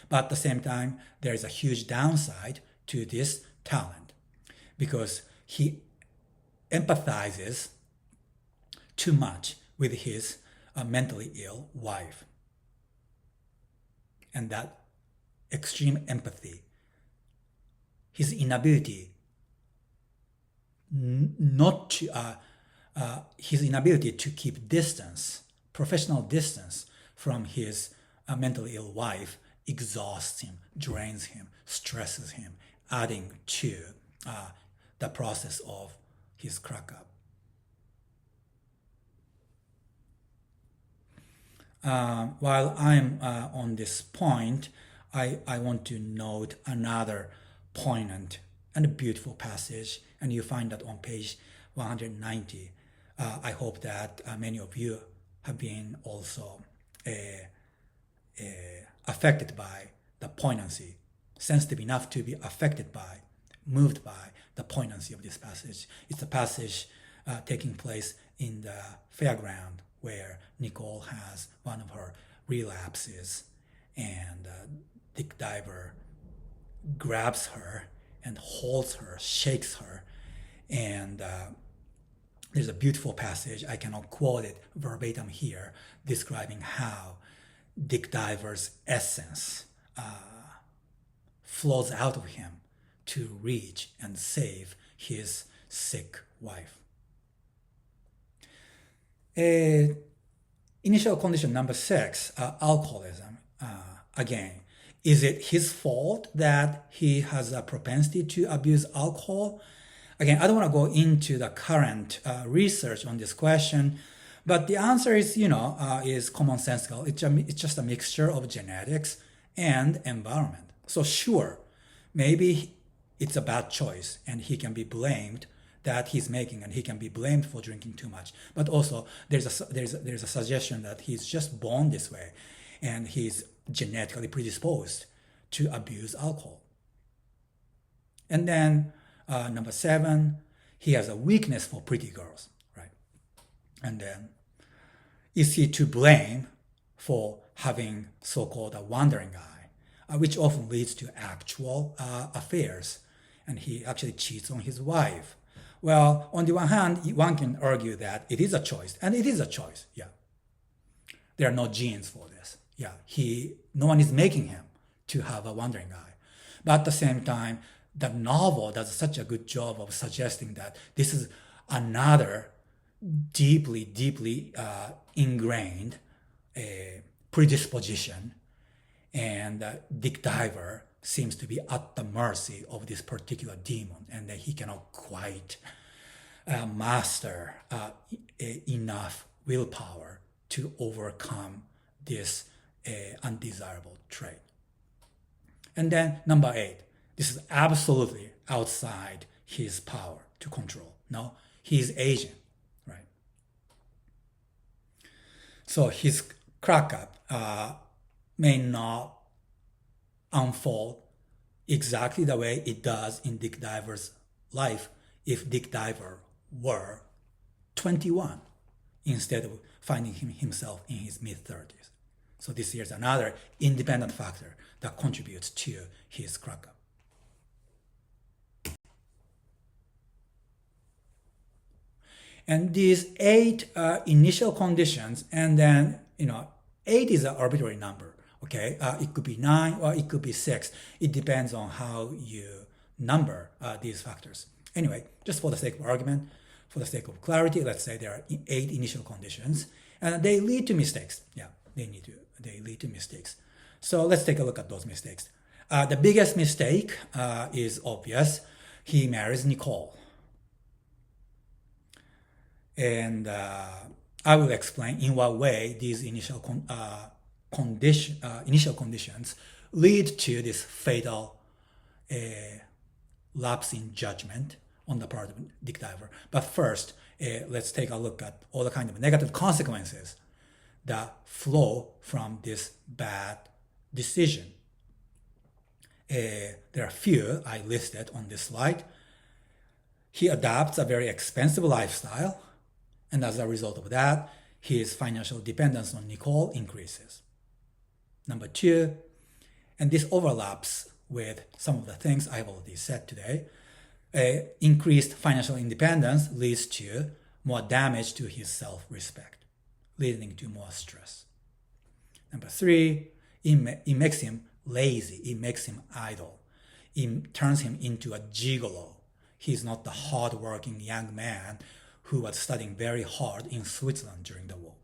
But at the same time, there is a huge downside to this talent because he empathizes too much with his mentally ill wife. And that extreme empathy, his inability not to his inability to keep distance, professional distance from his mentally ill wife exhausts him, drains him, stresses him, adding to the process of his crack up. While I'm on this point, I want to note another poignant and beautiful passage, and you find that on page 190. I hope that many of you have been also affected by the poignancy, sensitive enough to be affected by, moved by the poignancy of this passage. It's a passage taking place in the fairground where Nicole has one of her relapses, and Dick Diver grabs her and holds her, shakes her, and there's a beautiful passage, I cannot quote it verbatim here, describing how Dick Diver's essence flows out of him to reach and save his sick wife. Initial condition number 6, alcoholism. Again, is it his fault that he has a propensity to abuse alcohol? Again, I don't want to go into the current research on this question, but the answer is, is commonsensical. It's just a mixture of genetics and environment. So sure, maybe it's a bad choice and he can be blamed that he's making, and he can be blamed for drinking too much. But also, there's a suggestion that he's just born this way, and he's genetically predisposed to abuse alcohol. And then number 7, he has a weakness for pretty girls, right? And then, is he to blame for having so-called a wandering eye, which often leads to actual affairs, and he actually cheats on his wife? Well, on the one hand, one can argue that it is a choice, and it is a choice, yeah. There are no genes for this, yeah. No one is making him to have a wandering eye. But at the same time, the novel does such a good job of suggesting that this is another deeply ingrained predisposition, and Dick Diver seems to be at the mercy of this particular demon, and that he cannot quite master enough willpower to overcome this undesirable trait. And then number 8, this is absolutely outside his power to control. No, he's Asian, right? So his crack up may not unfold exactly the way it does in Dick Diver's life if Dick Diver were 21 instead of finding himself in his mid-30s. So this is another independent factor that contributes to his crack up. And these 8 initial conditions, and then 8 is an arbitrary number. Okay, it could be 9 or it could be 6. It depends on how you number these factors. Anyway, just for the sake of argument, for the sake of clarity, let's say there are 8 initial conditions, and they lead to mistakes. Yeah, they lead to mistakes. So let's take a look at those mistakes. The biggest mistake is obvious. He marries Nicole. And I will explain in what way these initial conditions lead to this fatal lapse in judgment on the part of Dick Diver. But first, let's take a look at all the kind of negative consequences that flow from this bad decision. There are a few I listed on this slide. He adopts a very expensive lifestyle, and as a result of that, his financial dependence on Nicole increases. Number 2, And this overlaps with some of the things I've already said today. Increased financial independence leads to more damage to his self-respect, leading to more stress. Number 3, it makes him lazy. It makes him idle. It turns him into a gigolo. He's not the hard-working young man who was studying very hard in Switzerland during the war.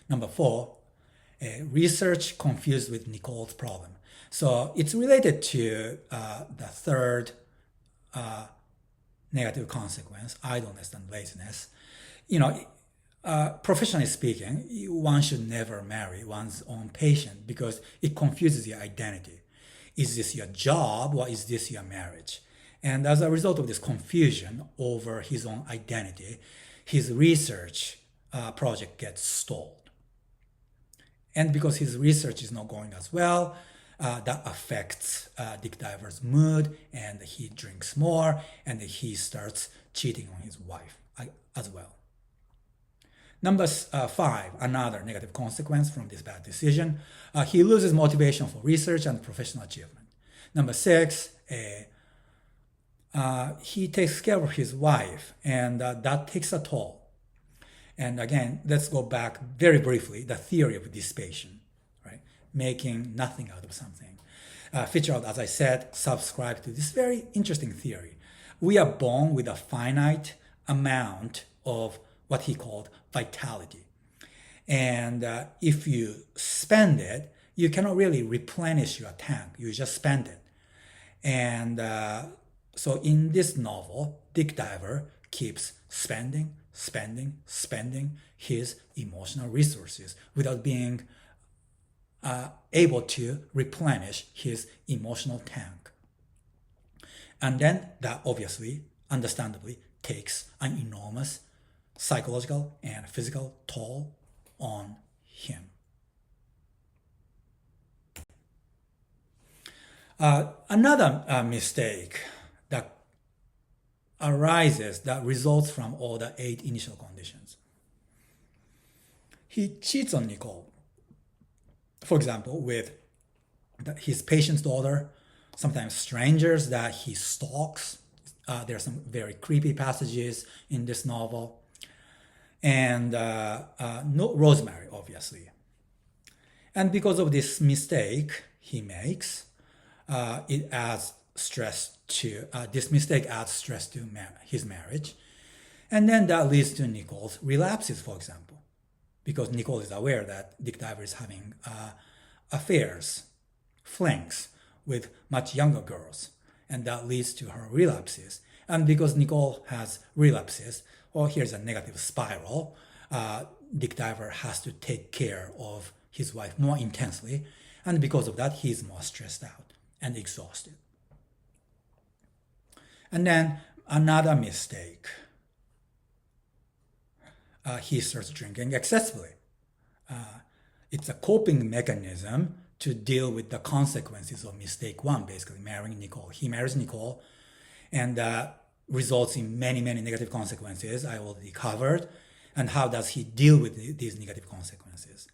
Number 4, research confused with Nicole's problem. So it's related to the third negative consequence, idleness and laziness. Professionally speaking, one should never marry one's own patient because it confuses your identity. Is this your job or is this your marriage? And as a result of this confusion over his own identity, his research project gets stalled. And because his research is not going as well, that affects Dick Diver's mood, and he drinks more, and he starts cheating on his wife as well. Number 5, another negative consequence from this bad decision, he loses motivation for research and professional achievement. Number 6, he takes care of his wife, and that takes a toll. And again, let's go back very briefly, the theory of dissipation, right? Making nothing out of something. Fitzgerald, as I said, subscribed to this very interesting theory. We are born with a finite amount of what he called vitality. And if you spend it, you cannot really replenish your tank. You just spend it. And so in this novel, Dick Diver keeps spending his emotional resources without being able to replenish his emotional tank. And then that obviously, understandably, takes an enormous psychological and physical toll on him. Another mistake that arises, that results from all the 8 initial conditions. He cheats on Nicole, for example, with his patient's daughter, sometimes strangers that he stalks. There are some very creepy passages in this novel. And Rosemary, obviously. And because of this mistake he makes, it adds stress to this mistake adds stress to his marriage, and then that leads to Nicole's relapses, for example, because Nicole is aware that Dick Diver is having affairs, flings with much younger girls, and that leads to her relapses. And because Nicole has relapses, well, here's a negative spiral. Dick Diver has to take care of his wife more intensely, and because of that, he's more stressed out and exhausted. And then another mistake. He starts drinking excessively. It's a coping mechanism to deal with the consequences of mistake 1, basically marrying Nicole. He marries Nicole, and results in many, many negative consequences I already covered. And how does he deal with these negative consequences?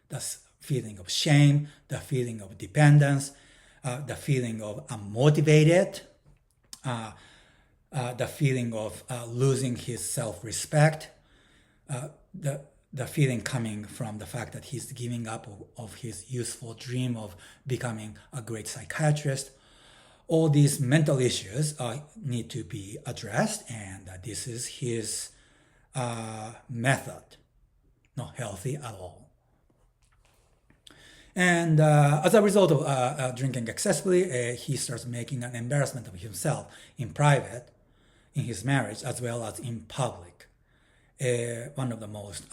The feeling of shame, the feeling of dependence, the feeling of unmotivated, the feeling of losing his self-respect, the feeling coming from the fact that he's giving up of his youthful dream of becoming a great psychiatrist. All these mental issues need to be addressed, and this is his method. Not healthy at all. And as a result of drinking excessively, he starts making an embarrassment of himself in private, in his marriage, as well as in public. One of the most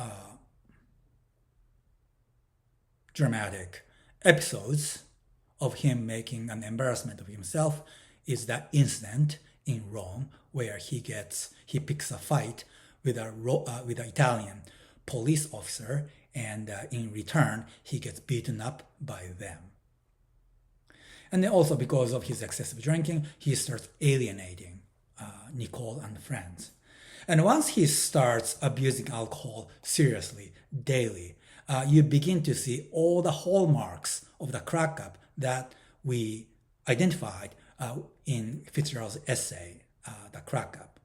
dramatic episodes of him making an embarrassment of himself is that incident in Rome where he picks a fight with an Italian police officer, and in return he gets beaten up by them. And then also because of his excessive drinking, he starts alienating Nicole and friends. And once he starts abusing alcohol seriously, daily, you begin to see all the hallmarks of the crack up that we identified in Fitzgerald's essay, The Crack Up.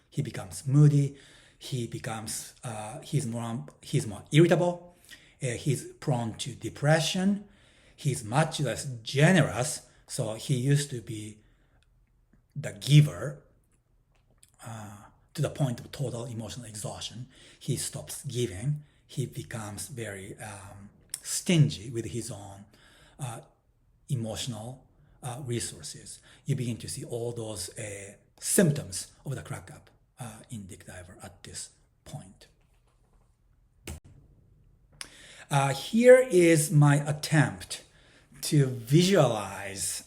He becomes moody, he's more irritable, he's prone to depression, he's much less generous, so he used to be the giver to the point of total emotional exhaustion. He stops giving, he becomes very stingy with his own emotional resources. You begin to see all those symptoms of the crack up in Dick Diver at this point. Here is my attempt to visualize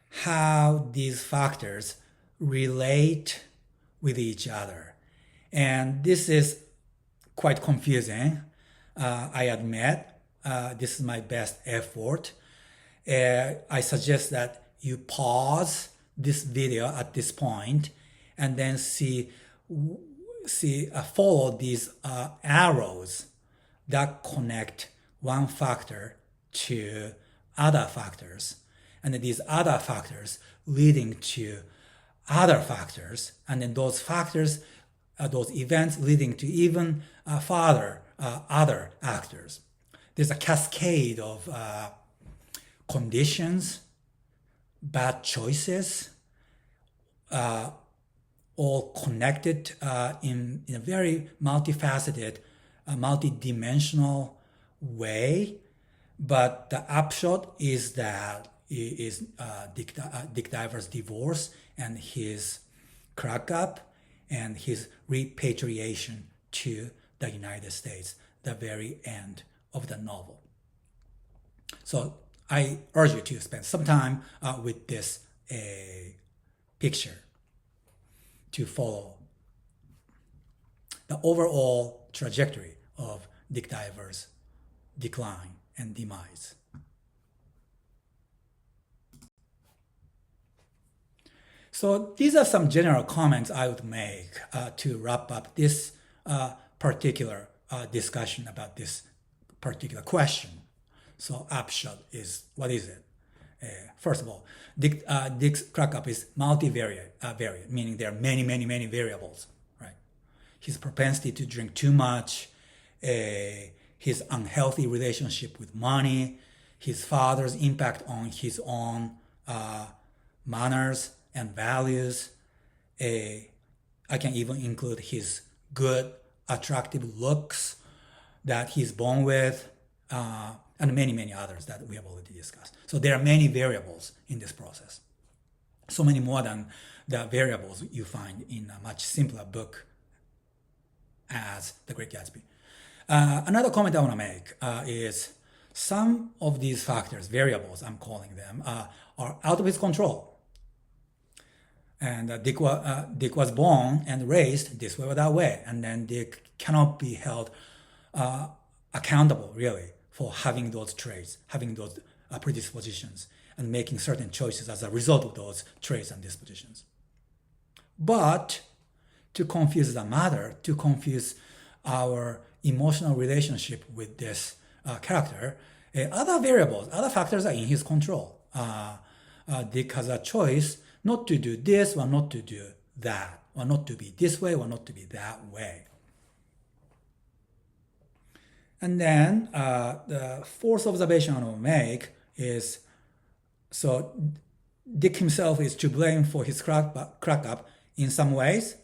how these factors relate with each other. And this is quite confusing. I admit this is my best effort. I suggest that you pause this video at this point and then follow these arrows that connect one factor to other factors, and then these other factors leading to other factors, and then those factors, those events leading to even further other actors. There's a cascade of conditions, bad choices, all connected in a very multifaceted, multidimensional way. But the upshot is that Dick Diver's divorce and his crack up and his repatriation to the United States, the very end of the novel. So I urge you to spend some time with this picture to follow the overall trajectory of Dick Diver's decline and demise. So these are some general comments I would make to wrap up this particular discussion about this particular question. So upshot is, what is it? First of all, Dick's crack up is multivariate, meaning there are many variables, right? His propensity to drink too much, his unhealthy relationship with money, his father's impact on his own manners and values. I can even include his good, attractive looks that he's born with, and many others that we have already discussed. So there are many variables in this process. So many more than the variables you find in a much simpler book as The Great Gatsby. Another comment I want to make is some of these factors, variables I'm calling them, are out of his control. And Dick was born and raised this way or that way, and then Dick cannot be held accountable, really, for having those traits, having those predispositions, and making certain choices as a result of those traits and dispositions. But to confuse the matter, to confuse our emotional relationship with this character, other variables, other factors are in his control. Dick has a choice not to do this or not to do that, or not to be this way or not to be that way. And then the fourth observation I will make is, so Dick himself is to blame for his crack up in some ways,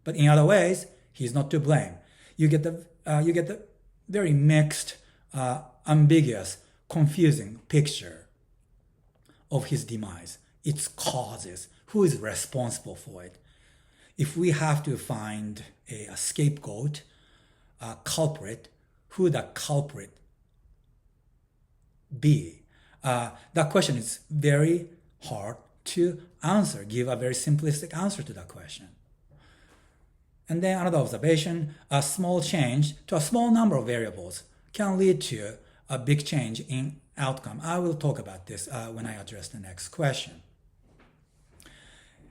but in other ways he's not to blame. You get the very mixed, ambiguous, confusing picture of his demise, its causes, who is responsible for it. If we have to find a scapegoat, a culprit, who the culprit be? That question is very hard to answer, give a very simplistic answer to that question. And then another observation, a small change to a small number of variables can lead to a big change in outcome. I will talk about this when I address the next question.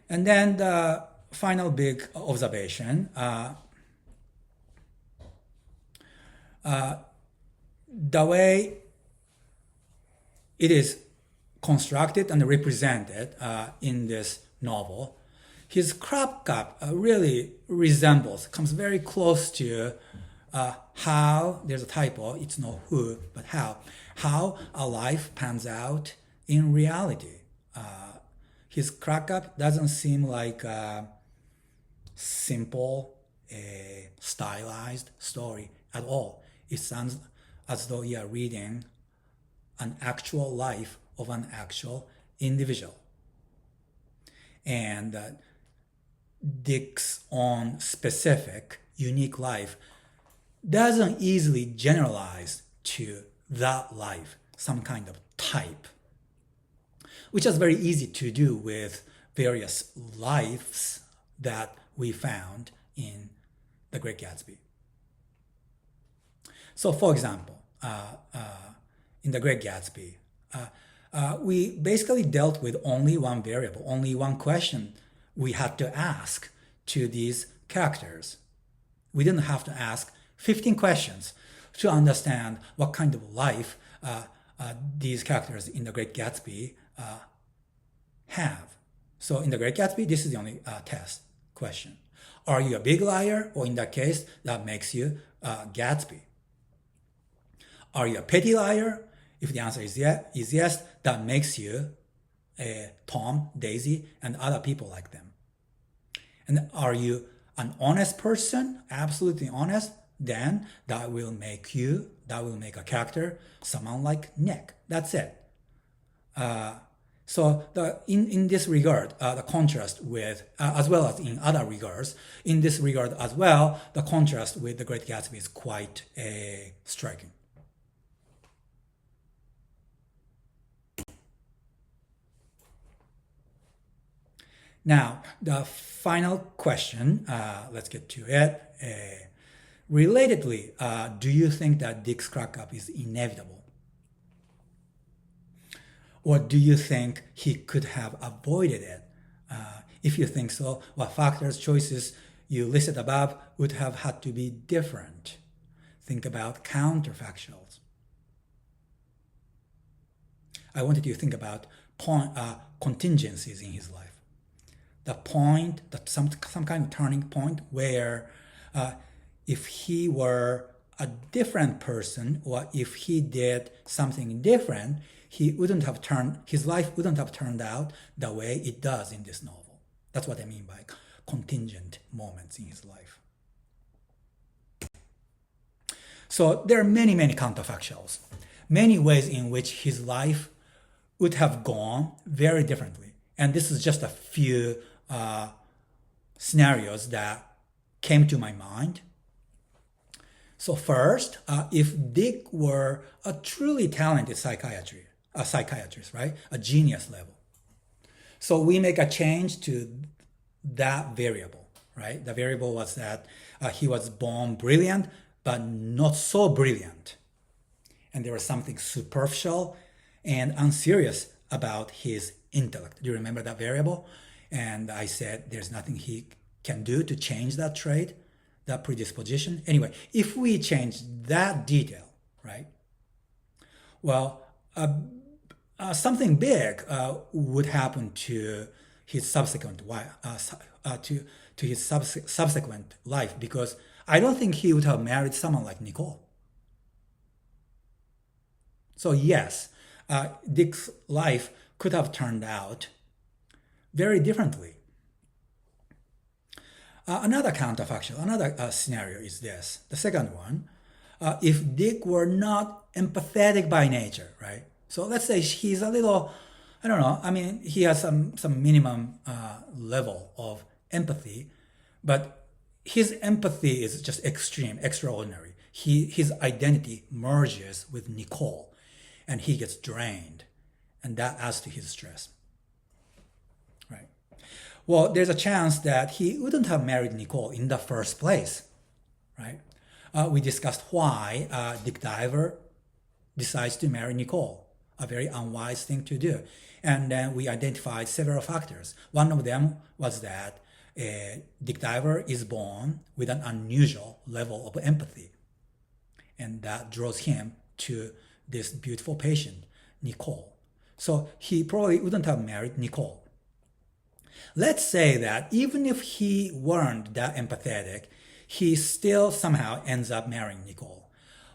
And then the final big observation, the way it is constructed and represented in this novel, his crop cup really comes very close to how, there's a typo, it's not who, but how a life pans out in reality. His crack up doesn't seem like a simple, stylized story at all. It sounds as though you are reading an actual life of an actual individual. And Dick's own specific, unique life doesn't easily generalize to that life, some kind of type, which is very easy to do with various lives that we found in The Great Gatsby. So, for example, in The Great Gatsby, we basically dealt with only one variable, only one question we had to ask to these characters. We didn't have to ask 15 questions to understand what kind of life these characters in The Great Gatsby have. So in The Great Gatsby, this is the only test question. Are you a big liar? Or in that case, that makes you Gatsby. Are you a petty liar? If the answer is yes, that makes you Tom, Daisy, and other people like them. And are you an honest person, absolutely honest? Then that will make a character someone like Nick. That's it. So in this regard, the contrast with, as well as in other regards, in this regard as well, the contrast with The Great Gatsby is quite striking. Now, the final question, let's get to it. Relatedly, do you think that Dick's crack up is inevitable? Or do you think he could have avoided it? If you think so, what factors, choices you listed above would have had to be different? Think about counterfactuals. I wanted you to think about contingencies in his life. The point, some kind of turning point where if he were a different person, or if he did something different, his life wouldn't have turned out the way it does in this novel. That's what I mean by contingent moments in his life. So there are many, many counterfactuals, many ways in which his life would have gone very differently. And this is just a few scenarios that came to my mind. So first, if Dick were a truly talented psychiatrist, right? A genius level. So we make a change to that variable, right? The variable was that he was born brilliant, but not so brilliant. And there was something superficial and unserious about his intellect. Do you remember that variable? And I said there's nothing he can do to change that trait, that predisposition. Anyway, if we change that detail, right? Well, something big would happen to his subsequent subsequent life, because I don't think he would have married someone like Nicole. So yes, Dick's life could have turned out very differently. Another counterfactual, another scenario is this. The second one, if Dick were not empathetic by nature, right? So let's say he's a little, I don't know, I mean, he has some minimum level of empathy, but his empathy is just extreme, extraordinary. His identity merges with Nicole, and he gets drained, and that adds to his stress. Right. Well, there's a chance that he wouldn't have married Nicole in the first place, right? We discussed why Dick Diver decides to marry Nicole, a very unwise thing to do. And then we identified several factors. One of them was that Dick Diver is born with an unusual level of empathy. And and that draws him to this beautiful patient, Nicole. So he probably wouldn't have married Nicole. Let's say that even if he weren't that empathetic, he still somehow ends up marrying Nicole.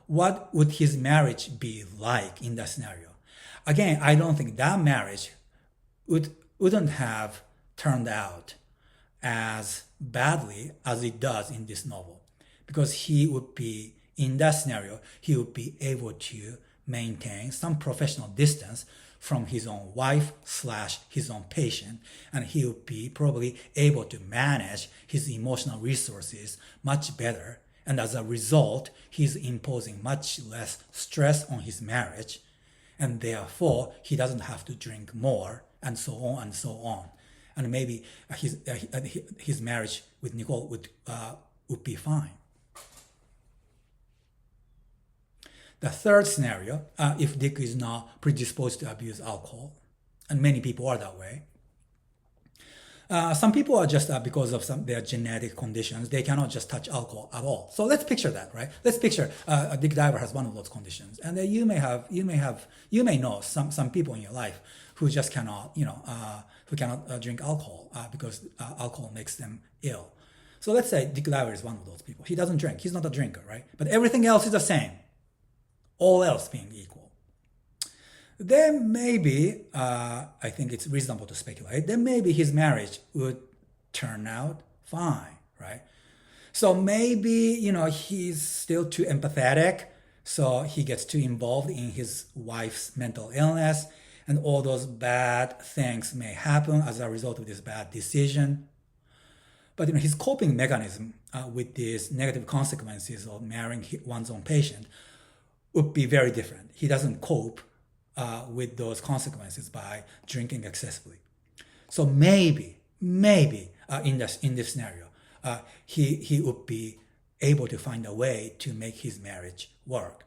What would his marriage be like in that scenario? Again, I don't think that marriage wouldn't have turned out as badly as it does in this novel, because he would be, in that scenario, he would be able to maintain some professional distance from his own wife / his own patient, and he would be probably able to manage his emotional resources much better, and as a result, he's imposing much less stress on his marriage, and therefore he doesn't have to drink more, and so on and so on. And maybe his marriage with Nicole would be fine. The third scenario, if Dick is not predisposed to abuse alcohol, and many people are that way. Some people are just because of their genetic conditions, they cannot just touch alcohol at all. So let's picture that, right? Let's picture Dick Diver has one of those conditions, and you may know some people in your life who just cannot, who cannot drink alcohol because alcohol makes them ill. So let's say Dick Diver is one of those people. He doesn't drink. He's not a drinker, right? But everything else is the same. All else being equal. Then maybe, I think it's reasonable to speculate, then maybe his marriage would turn out fine, right? So maybe, he's still too empathetic, so he gets too involved in his wife's mental illness, and all those bad things may happen as a result of this bad decision. But his coping mechanism with these negative consequences of marrying one's own patient would be very different. He doesn't cope with those consequences by drinking excessively. So maybe in this scenario, he would be able to find a way to make his marriage work.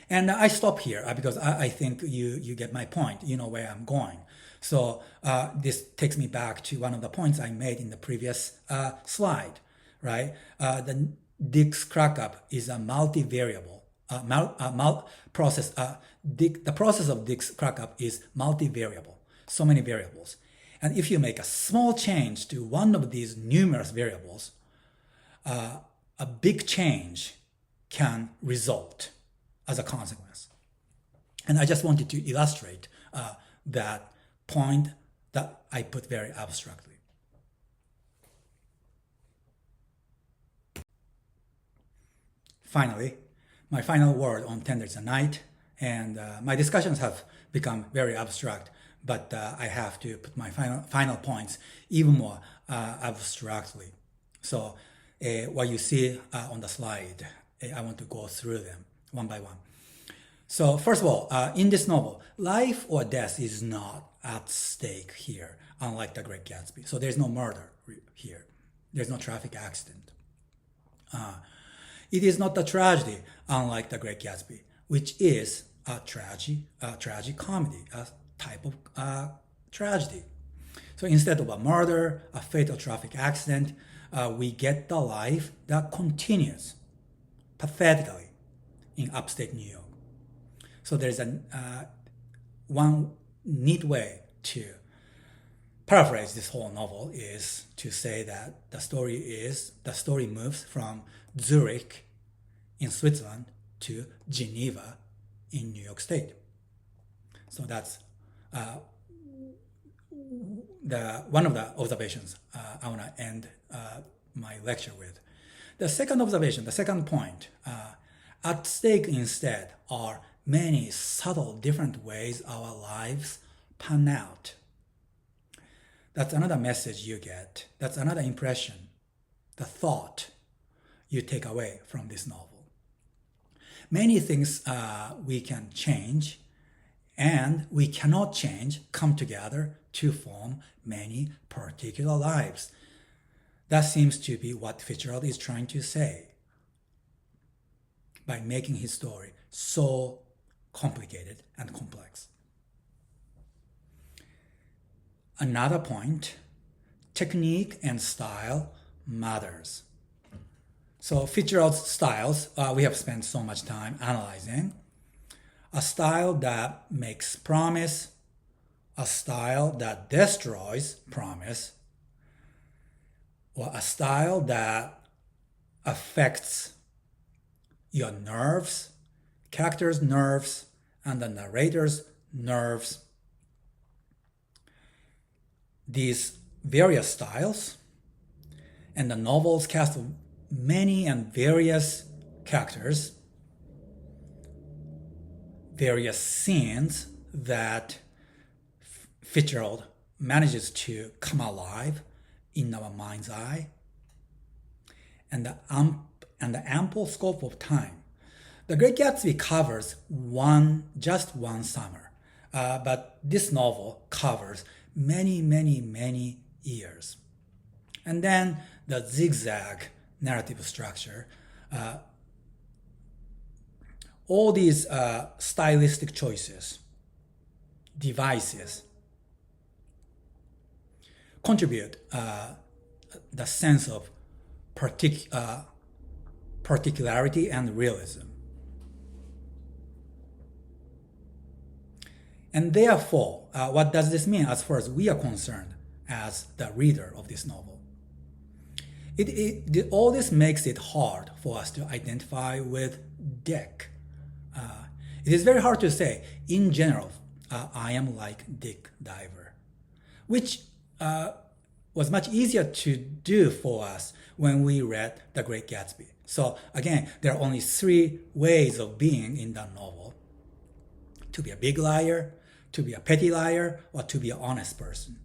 And I stop here because I think you get my point. You know where I'm going. So this takes me back to one of the points I made in the previous slide, right? The Dick's crack-up is a multivariable process. The process of Dick's crack-up is multivariable, so many variables. And if you make a small change to one of these numerous variables, a big change can result as a consequence. And I just wanted to illustrate that point that I put very abstractly. Finally, my final word on Tender is a Night, and my discussions have become very abstract, but I have to put my final points even more abstractly. So what you see on the slide, I want to go through them one by one. So first of all, in this novel, life or death is not at stake here, unlike The Great Gatsby. So there's no murder here. There's no traffic accident. It is not a tragedy, unlike The Great Gatsby, which is a tragic comedy, a type of tragedy. So instead of a murder, a fatal traffic accident, we get the life that continues pathetically in upstate New York. So there's one neat way to paraphrase this whole novel is to say that the story moves from Zurich in Switzerland to Geneva in New York State. So that's one of the observations I want to end my lecture with. The second observation, the second point, at stake instead are many subtle different ways our lives pan out. That's another message you get. That's another impression, the thought you take away from this novel. Many things we can change and we cannot change come together to form many particular lives. That seems to be what Fitzgerald is trying to say by making his story so complicated and complex. Another point, technique and style matters. So Fitzgerald's styles, we have spent so much time analyzing. A style that makes promise, a style that destroys promise, or a style that affects your nerves, character's nerves, and the narrator's nerves. These various styles, and the novels cast many and various characters, various scenes that Fitzgerald manages to come alive in our mind's eye, and the ample scope of time. The Great Gatsby covers just one summer, but this novel covers many, many, many years. And then the zigzag narrative structure, all these stylistic choices, devices, contribute the sense of particularity and realism. And therefore, what does this mean as far as we are concerned as the reader of this novel? All this makes it hard for us to identify with Dick. It is very hard to say, in general, I am like Dick Diver, which was much easier to do for us when we read The Great Gatsby. So again, there are only 3 ways of being in the novel: to be a big liar, to be a petty liar, or to be an honest person.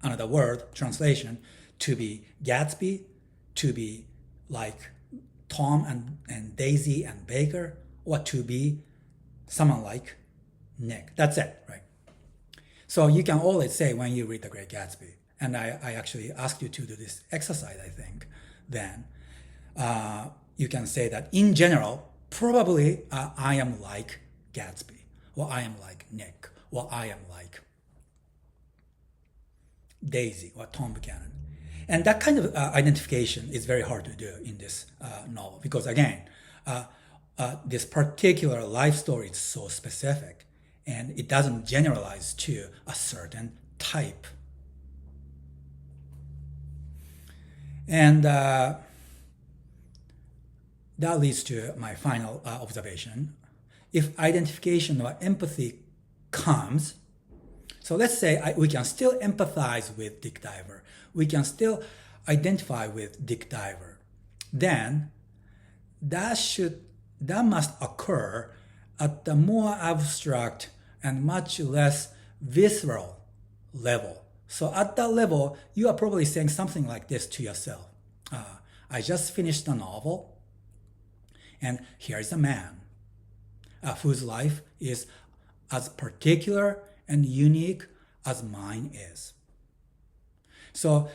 Another word, translation, to be Gatsby, to be like Tom and Daisy and Baker, or to be someone like Nick. That's it, right? So you can always say when you read The Great Gatsby, and I actually asked you to do this exercise, I think, then you can say that in general, probably I am like Gatsby, or I am like Nick, or I am like Daisy or Tom Buchanan. And that kind of identification is very hard to do in this novel because, again, this particular life story is so specific and it doesn't generalize to a certain type. And that leads to my final observation. If identification or empathy comes, so let's say we can still empathize with Dick Diver, we can still identify with Dick Diver, then that must occur at the more abstract and much less visceral level. So at that level, you are probably saying something like this to yourself. I just finished a novel, and here is a man whose life is as particular and unique as mine is. So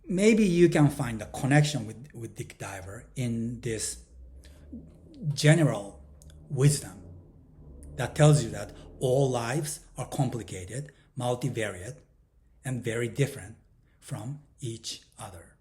maybe you can find a connection with Dick Diver in this general wisdom that tells you that all lives are complicated, multivariate, and very different from each other.